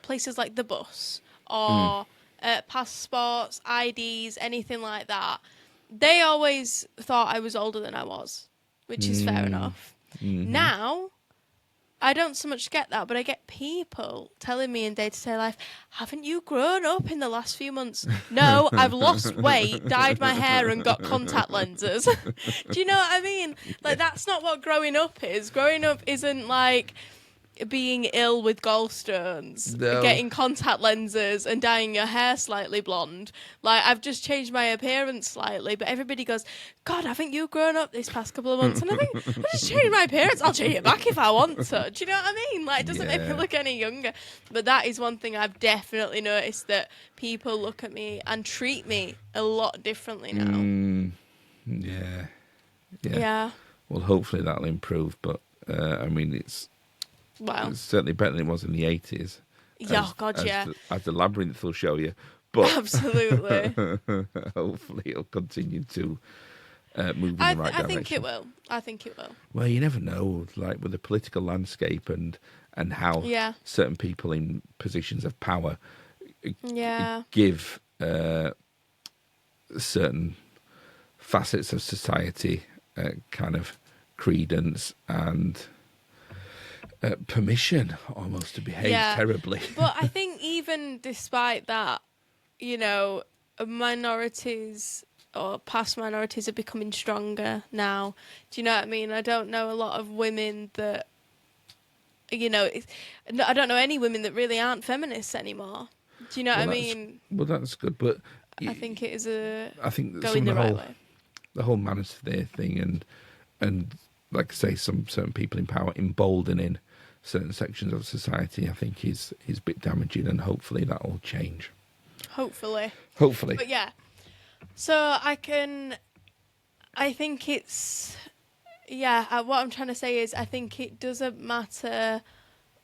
places like the bus or passports, IDs, anything like that, they always thought I was older than I was, which is fair enough. Mm-hmm. Now, I don't so much get that, but I get people telling me in day-to-day life, haven't you grown up in the last few months? No, I've lost weight, dyed my hair and got contact lenses. Do you know what I mean? Like, that's not what growing up is. Growing up isn't like being ill with gallstones, No. getting contact lenses and dyeing your hair slightly blonde. Like, I've just changed my appearance slightly, but everybody goes, God, haven't you grown up this past couple of months? And I think, I just changed my appearance. I'll change it back if I want to. Do you know what I mean? Like, it doesn't make me Yeah. look any younger. But that is one thing I've definitely noticed, that people look at me and treat me a lot differently now. Yeah. Yeah. Well, hopefully that'll improve. But I mean, Wow. it's certainly better than it was in the 80s. Yeah, oh God, yeah. As the Labyrinth will show you. But Absolutely. hopefully it'll continue to move in the right direction. I think it will. I think it will. Well, you never know, like with the political landscape and how certain people in positions of power give certain facets of society kind of credence and permission almost to behave terribly. But I think even despite that, you know, minorities or past minorities are becoming stronger now. Do you know what I mean? I don't know a lot of women that, you know, I don't know any women that really aren't feminists anymore. Do you know what I mean? Well, that's good, but I think it is I think going the right way. The whole manosphere thing and like I say, some certain people in power emboldening certain sections of society, I think is a bit damaging, and hopefully that will change. Hopefully. But yeah. So I think it's, what I'm trying to say is I think it doesn't matter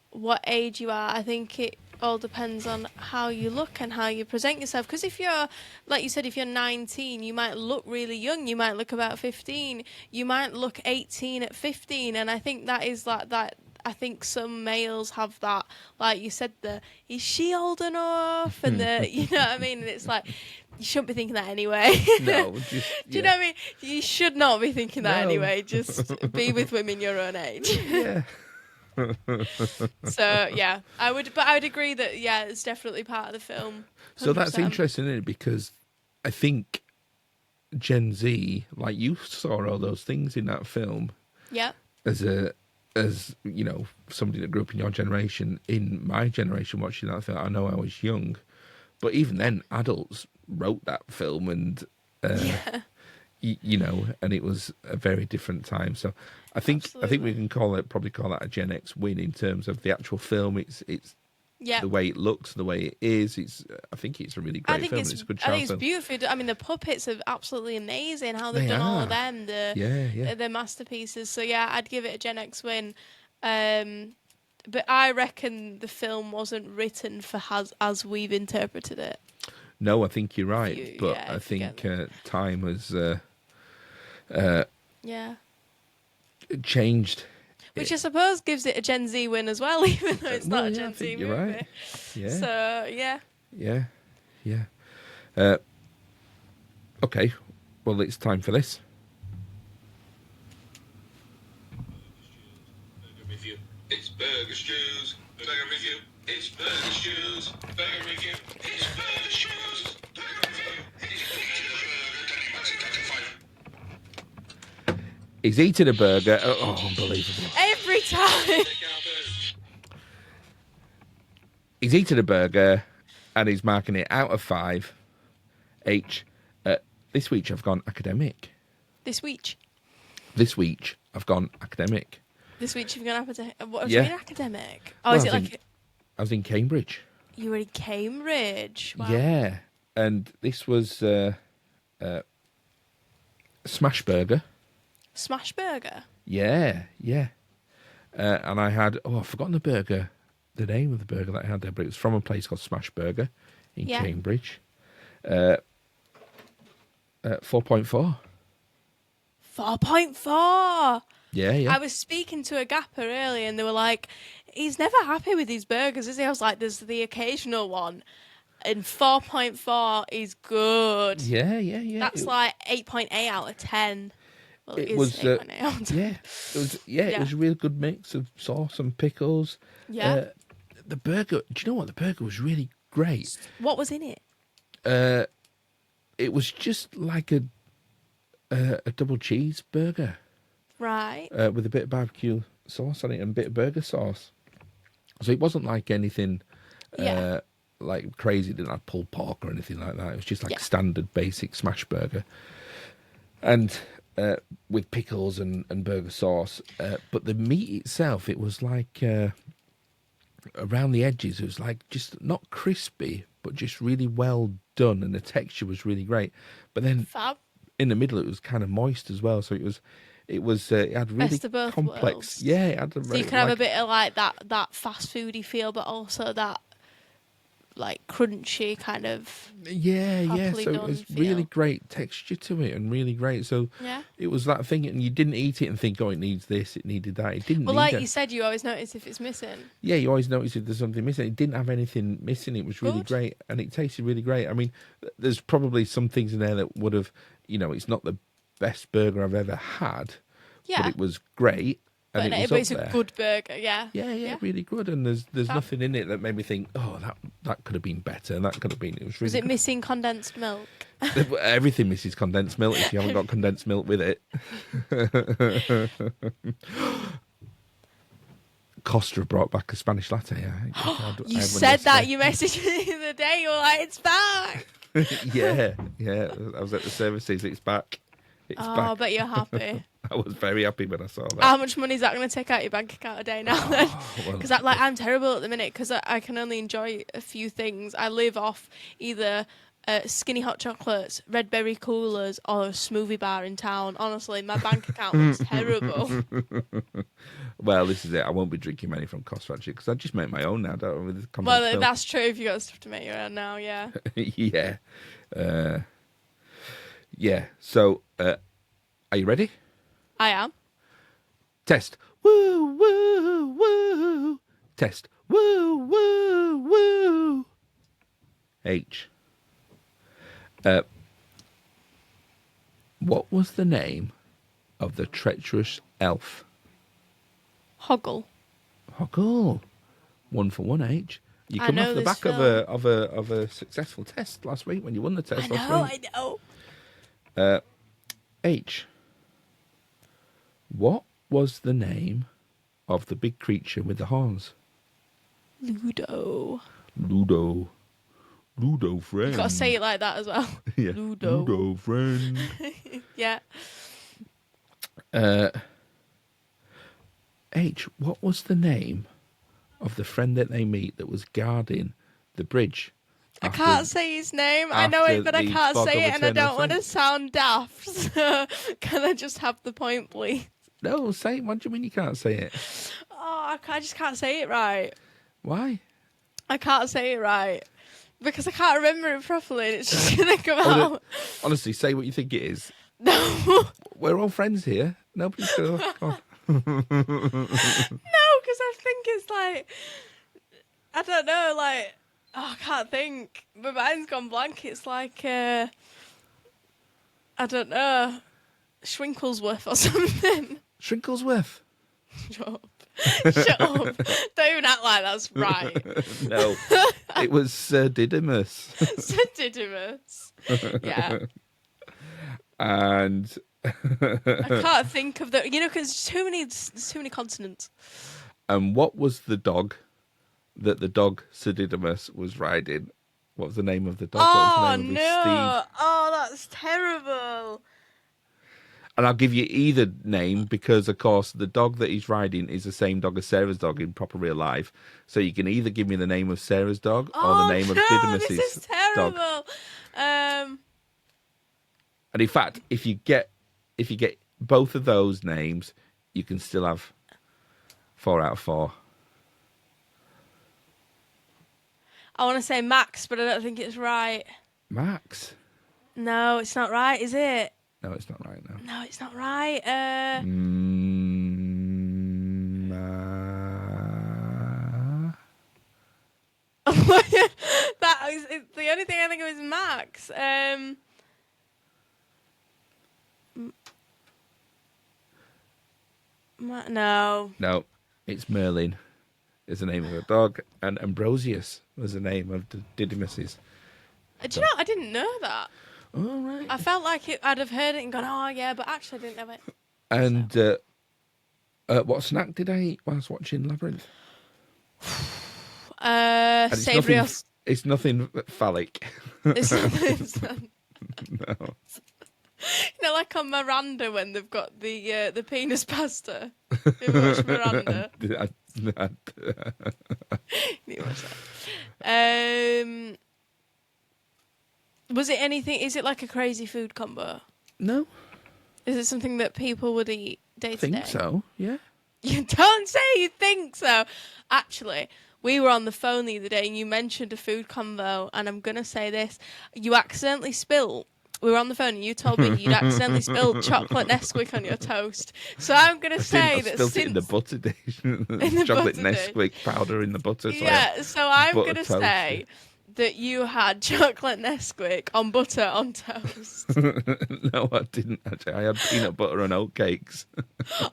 what age you are. I think it all depends on how you look and how you present yourself. Because if you're, like you said, if you're 19, you might look really young. You might look about 15. You might look 18 at 15. And I think that is like that. I think some males have that, like you said, is she old enough? And you know what I mean? And it's like, you shouldn't be thinking that anyway. No, do you know what I mean? You should not be thinking that anyway. Just be with women your own age. Yeah. So yeah, I would agree that it's definitely part of the film. 100%. So that's interesting, isn't it? Because I think Gen Z, like you saw all those things in that film. Yeah. As you know, somebody that grew up in your generation, in my generation watching that film, I know I was young, but even then, adults wrote that film, and you know, and it was a very different time. So I think we can probably call that a Gen X win in terms of the actual film. It's the way it looks, the way it is. I think it's a really great film. It's a good show. I think it's beautiful. I mean, the puppets are absolutely amazing. How they've done all of them, the masterpieces. So yeah, I'd give it a Gen X win. But I reckon the film wasn't written for as we've interpreted it. No, I think you're right. But I think time has changed. Which I suppose gives it a Gen Z win as well, even though it's not a Gen Z movie. You're right. Yeah. So, yeah. Yeah. Okay. Well, it's time for this. Burger review. It's Burger Stews. Burger review. It's Burger Stews. Burger review. It's Burger Stews. Burger review. He's eating a burger. Oh, unbelievable. Every time. He's eaten a burger and he's marking it out of 5 H. This week I've gone academic. This week I've gone academic. This week you've gone academic. What do you mean academic? Oh, well, is it like... I was in Cambridge. You were in Cambridge? Wow. Yeah. And this was Smash Burger. Smash Burger? Yeah. And I had, I've forgotten the name of the burger that I had there, but it was from a place called Smash Burger in Cambridge. 4.4. 4.4? Yeah. I was speaking to a gapper earlier and they were like, he's never happy with his burgers, is he? I was like, there's the occasional one. And 4.4 is good. Yeah. That's like 8.8 out of 10. Well, it was 8.8 out of 10. It was a really good mix of sauce and pickles. Yeah. The burger, do you know what? The burger was really great. What was in it? It was just like a double cheeseburger. Right. With a bit of barbecue sauce on it and a bit of burger sauce. So it wasn't like anything like crazy. It didn't have pulled pork or anything like that. It was just like a standard basic smash burger. And with pickles and burger sauce. But the meat itself, it was like around the edges, it was like just not crispy, but just really well done. And the texture was really great. But then in the middle, it was kind of moist as well. So it It was it had really Best of both complex. worlds. Yeah, it had a So very, you can have a like, bit of like that fast foody feel, but also that like crunchy kind of yeah. properly So it done was feel. really great texture to it and really great. So Yeah. it was that thing, and you didn't eat it and think, oh, it needs this, it needed that. It didn't Well, need like it. you said, you always notice if it's missing. Yeah, you always notice if there's something missing. It didn't have anything missing. It was really Good. great, and it tasted really great. I mean, there's probably some things in there that would have, it's not the best burger I've ever had, but Yeah. it was great, and But it was it's up a there. good burger, yeah. Yeah, really good. And there's Fab. nothing in it that made me think, oh, that could have been better. That could have been. It was really Was it good. missing condensed milk? Everything misses condensed milk if you haven't got condensed milk with it. Costa have brought back a Spanish latte. You said that. You messaged me the other day. You were like, it's back. yeah. I was at the services. It's back. It's Oh, back. I bet you're happy. I was very happy when I saw that. How much money is that going to take out your bank account a day now then? well, Because I'm terrible at the minute because I can only enjoy a few things. I live off either skinny hot chocolates, red berry coolers, or a smoothie bar in town. Honestly, my bank account looks terrible. Well, this is it. I won't be drinking many from Costa actually because I just make my own now, don't I? With condensed Well, milk. that's true if you got stuff to make your own now, yeah. yeah. Yeah. So, are you ready? I am. Test. Woo, woo, woo. Test. Woo, woo, woo. H. What was the name of the treacherous elf? Hoggle. Hoggle. 1 for 1, H. You I come know off the this back film. of a successful test last week when you won the test last week. I know. H. What was the name of the big creature with the horns? Ludo. Ludo. Ludo friend. You got to say it like that as well. Yeah. Ludo. Ludo friend. Yeah. H. What was the name of the friend that they meet that was guarding the bridge? I can't say his name. I know after it, but I the can't fog say it, and I overturned don't want to thing. sound daft. So can I just have the point, please? No, say it. What do you mean you can't say it? Oh, I just can't say it right. Why? I can't say it right because I can't remember it properly, and it's just gonna come Oh, out. Honestly, say what you think it is. No, We're all friends here. Nobody's going to... Oh. no, because I think it's like I don't know, like I can't think. My mind's gone blank. It's like I don't know, Schwinklesworth or something. Shrinklesworth. Shut up. Shut up. Don't even act like that's right. No, it was Sir Didymus. Didymus. Yeah. And I can't think of the, because there's too many consonants. what was the dog that the dog Sir Didymus was riding? What was the name of the dog? What Oh, was the name of his steed? no. Oh, that's terrible. And I'll give you either name because, of course, the dog that he's riding is the same dog as Sarah's dog in proper real life. So you can either give me the name of Sarah's dog or the name of Didymus's this is dog. terrible. And in fact, if you get both of those names, you can still have 4 out of 4. I want to say Max, but I don't think it's right. Max? No, it's not right, is it? No, it's not right now. No, it's not right. That is the only thing I think of is Max. No. No, it's Merlin. Is the name of the dog, and Ambrosius was the name of Didymus's. Do you know? I didn't know that. All right. I felt like I'd have heard it and gone, oh yeah, but actually I didn't know it. And what snack did I eat whilst watching Labyrinth? And Savoury. It's nothing phallic. It's not. No. Like on Miranda when they've got the penis pasta. Have you watched Miranda? You need to watch that. Was it anything? Is it like a crazy food combo? No. Is it something that people would eat day I to day? think so, yeah. You don't say you think so. Actually, we were on the phone the other day and you mentioned a food convo, and I'm going to say this. You accidentally spilled. We were on the phone and you told me you'd accidentally spilled chocolate Nesquik on your toast. So I'm going to say that spilled since... it in the butter dish. the Chocolate butter dish. Nesquik powder in the butter. So Yeah, so I'm butter going to toast, say that you had chocolate Nesquik on butter on toast. No, I didn't actually. I had peanut butter and oatcakes.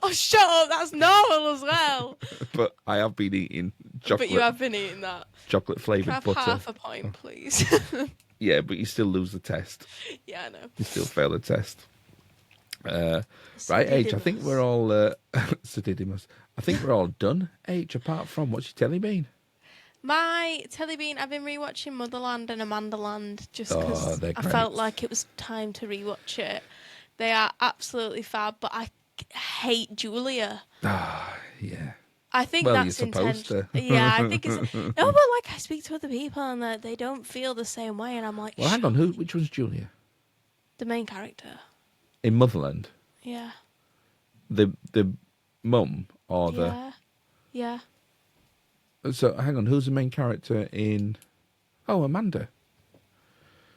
Oh, shut up. That's normal as well. But I have been eating chocolate. But you have been eating that. Chocolate Can I flavoured have butter. half a point, please? Yeah, but you still lose the test. Yeah, I know. You still fail the test. Right, H. I think we're all Sadidimus. I think we're all done. H. Apart from what's your telly been? My telly bean, I've been rewatching Motherland and Amandaland just because they're I great. felt like it was time to rewatch it. They are absolutely fab, but I hate Julia. Ah, yeah. I think Well, that's you're supposed intentional. to. Yeah, I think it's no, but like I speak to other people and they don't feel the same way, and I'm like, Well, hang on. Which one's Julia? the main character. In Motherland, Yeah. the mum or Yeah. Yeah. So hang on. Who's the main character in? Oh, Amanda.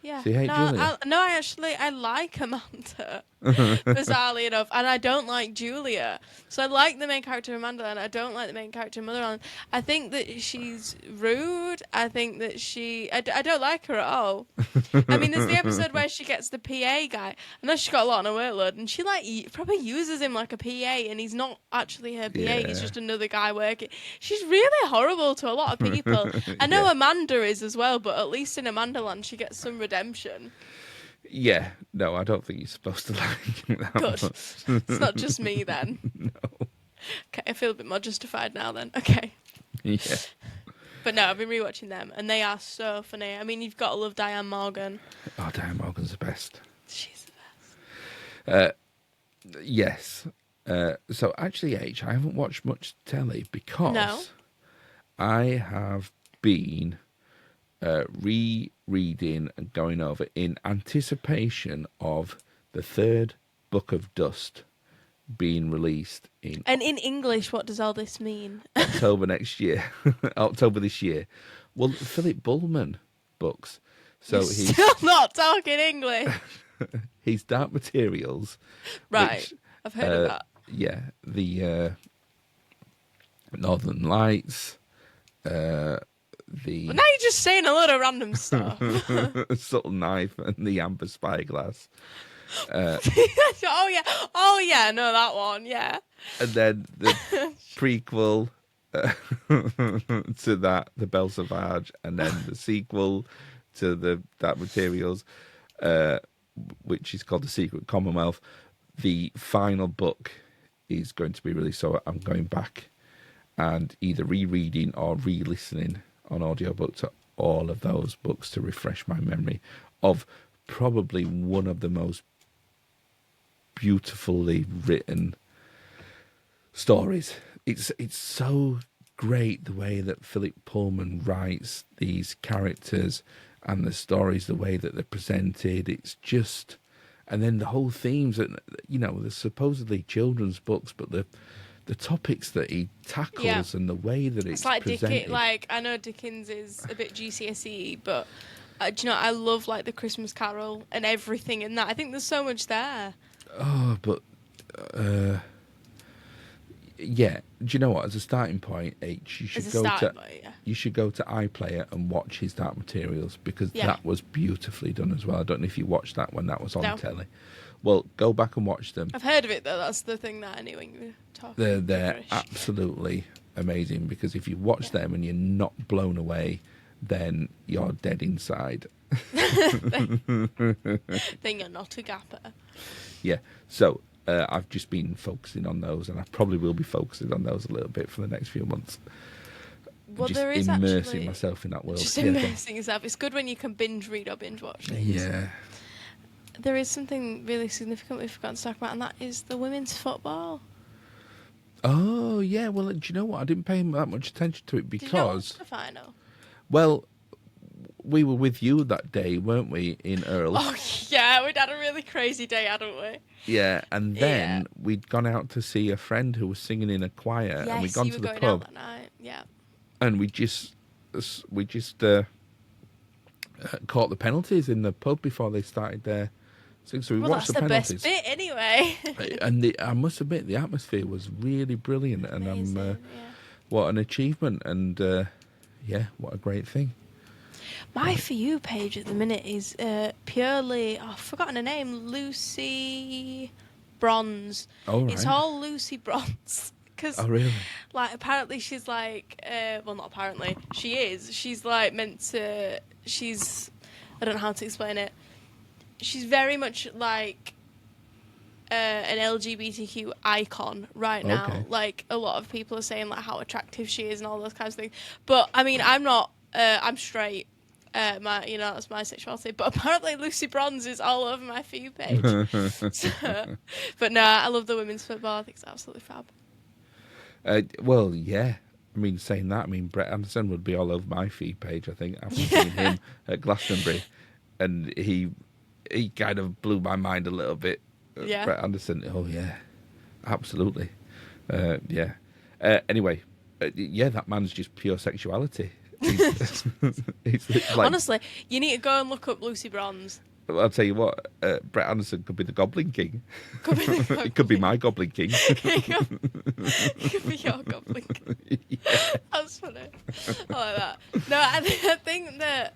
Yeah. So you hate Julia? I like Amanda, bizarrely enough, and I don't like Julia. So I like the main character Amanda, and I don't like the main character Motherland. I think that she's rude. I think that I don't like her at all. I mean, there's the episode where she gets the PA guy. I know she's got a lot on her workload, and she probably uses him like a PA, and he's not actually her PA. Yeah. He's just another guy working. She's really horrible to a lot of people. I know Yeah. Amanda is as well, but at least in Amandaland she gets some redemption. Yeah. No, I don't think you're supposed to like that Good. much. It's not just me then. No. Okay, I feel a bit more justified now then. Okay. Yeah. But no, I've been rewatching them, and they are so funny. I mean, you've got to love Diane Morgan. Oh, Diane Morgan's the best. She's the best. Yes. So actually, H, I haven't watched much telly because No? I have been rereading and going over in anticipation of the third book of Dust being released in And in English, what does all this mean? October next year. October this year. Well, Philip Pullman books. So You're he's still not talking English. he's Dark Materials. Right. which, I've heard of that. Yeah, the Northern Lights, the But now you're just saying a lot of random stuff. Subtle Knife and the Amber Spyglass. Oh yeah, no, that one, yeah. And then the prequel to that, The Belle Sauvage, and then the sequel to the Dark Materials, which is called The Secret Commonwealth. The final book is going to be released, so I'm going back and either rereading or re-listening on audiobook to all of those books to refresh my memory of probably one of the most beautifully written stories. It's so great the way that Philip Pullman writes these characters and the stories, the way that they're presented. It's just, and then the whole themes that, you know, they're supposedly children's books, but the topics that he tackles and the way that it's like presented. like I know Dickens is a bit GCSE, but do you know, I love like the Christmas Carol and everything in that. I think there's so much there. Oh, but yeah. Do you know what? As a starting point, H, you should As a starting point, yeah. you should go to iPlayer and watch his Dark Materials because Yeah. that was beautifully done as well. I don't know if you watched that when that was on No. telly. Well, go back and watch them. I've heard of it though. That's the thing that I knew when you were talking. They're gibberish. absolutely amazing because if you watch them and you're not blown away, then you're dead inside. Then you're not a gapper. Yeah. So I've just been focusing on those, and I probably will be focusing on those a little bit for the next few months. Well, just there is immersing actually myself in that world. just Yeah, go on. immersing yourself. It's good when you can binge read or binge watch things. Yeah. There is something really significant we've forgotten to talk about, and that is the women's football. Oh, yeah. Well, do you know what? I didn't pay that much attention to it Did you not because, watch the final? well, we were with you that day, weren't we, in Earl? Oh, yeah, we'd had a really crazy day, hadn't we? Yeah, and then we'd gone out to see a friend who was singing in a choir, and we'd Yes, gone you to were the going pub, out that night. Yeah. and we just caught the penalties in the pub before they started their sing. So we Well, watched that's the the penalties. best bit anyway. And I must admit, the atmosphere was really brilliant, and Amazing, what an achievement, and what a great thing. My For You page at the minute is purely, I've forgotten her name, Lucy Bronze. Oh, right. It's all Lucy Bronze. Because, Oh, really? like, apparently she's like, well, not apparently, she is. She's like meant to, I don't know how to explain it. She's very much like an LGBTQ icon right now. Okay. Like, a lot of people are saying like how attractive she is and all those kinds of things. But I mean, I'm not. I'm straight. That's my sexuality. But apparently, Lucy Bronze is all over my For You page. But no, I love the women's football. I think it's absolutely fab. Well, yeah. I mean, saying that, Brett Anderson would be all over my feed page, I think, after seeing him at Glastonbury. And he kind of blew my mind a little bit. Yeah. Brett Anderson, oh, yeah. Absolutely. Yeah. Anyway, that man's just pure sexuality. He's like, Honestly, you need to go and look up Lucy Bronze. I'll tell you what, Brett Anderson could be the Goblin King. It could be my Goblin King. It could be your Goblin King. Yeah. That's funny. I like that. No, I think that,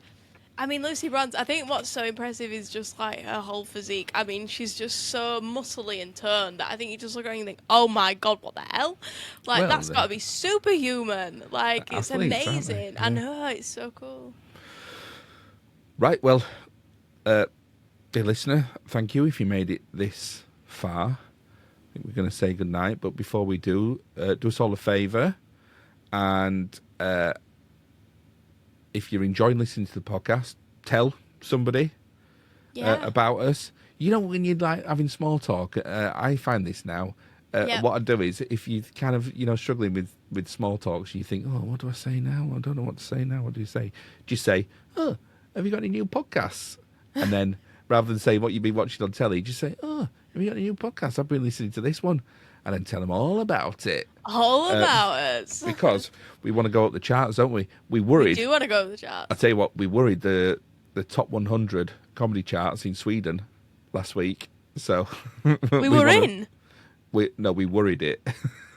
Lucy Bronze, I think what's so impressive is just like her whole physique. I mean, she's just so muscly and toned that I think you just look around and think, oh my God, what the hell? Like, that's got to be superhuman. Like, it's Athletes, amazing. yeah. I know, it's so cool. Right, well, dear listener, thank you if you made it this far. I think we're going to say goodnight, but before we do us all a favour, and if you're enjoying listening to the podcast, tell somebody about us. You know, when you're like having small talk, I find this now. What I do is, if you kind of, struggling with small talks, you think, oh, what do I say now? I don't know what to say now. What do you say? Just say, oh, have you got any new podcasts? And then, rather than say what you've been watching on telly, just say, oh, have you got any new podcasts? I've been listening to this one. And then tell them all about it. All about it. Because we want to go up the charts, don't we? We worried. We do want to go up the charts. I'll tell you what, we worried the top 100 comedy charts in Sweden last week. So we were in? We worried it.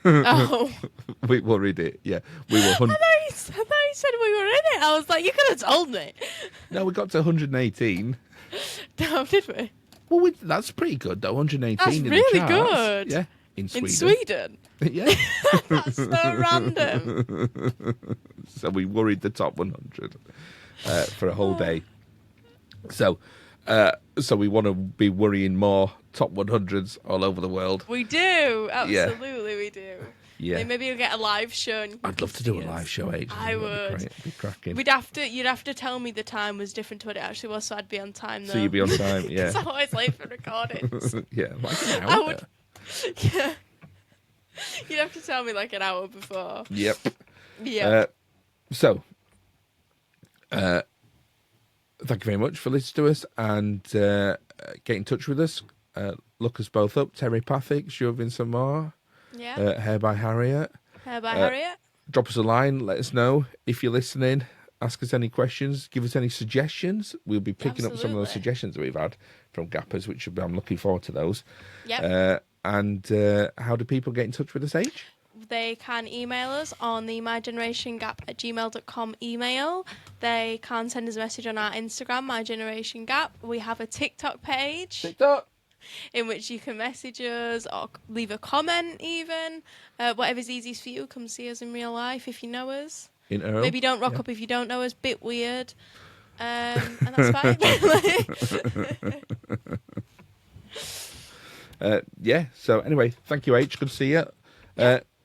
Oh. We worried it, yeah. We were. I thought you said we were in it. I was like, you could have told me. No, we got to 118. No, did we? Well, that's pretty good, though. 118 That's in really the charts. good. Yeah, in Sweden. In Sweden? Yeah. That's so random. So we worried the top 100 for a whole day. So we want to be worrying more top 100s all over the world. We do. Absolutely, we do. Yeah. Maybe you'll get a live show. I'd love to do a live show, H. I would. It'd be cracking. You'd have to tell me the time was different to what it actually was, so I'd be on time, though. So you'd be on time, yeah. Because I'm always late for recordings. Yeah, like an hour. I would. Yeah. You'd have to tell me like an hour before. Yep. Yeah. Thank you very much for listening to us, and get in touch with us. Look us both up. Telepathic, Shoving Some More. Yeah. Hair by Harriet. Hair by Harriet. Drop us a line. Let us know if you're listening. Ask us any questions. Give us any suggestions. We'll be picking up some of those suggestions that we've had from Gappers, which I'm looking forward to those. Yep. And how do people get in touch with us, H? They can email us on the mygenerationgap@gmail.com email. They can send us a message on our Instagram, mygenerationgap. We have a TikTok page. TikTok. In which you can message us or leave a comment even. Whatever's easiest for you, come see us in real life if you know us. In Earl. Maybe don't rock up if you don't know us, bit weird. And that's fine. So anyway, thank you, H. Good to see you.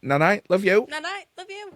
Night, love you. Night, love you.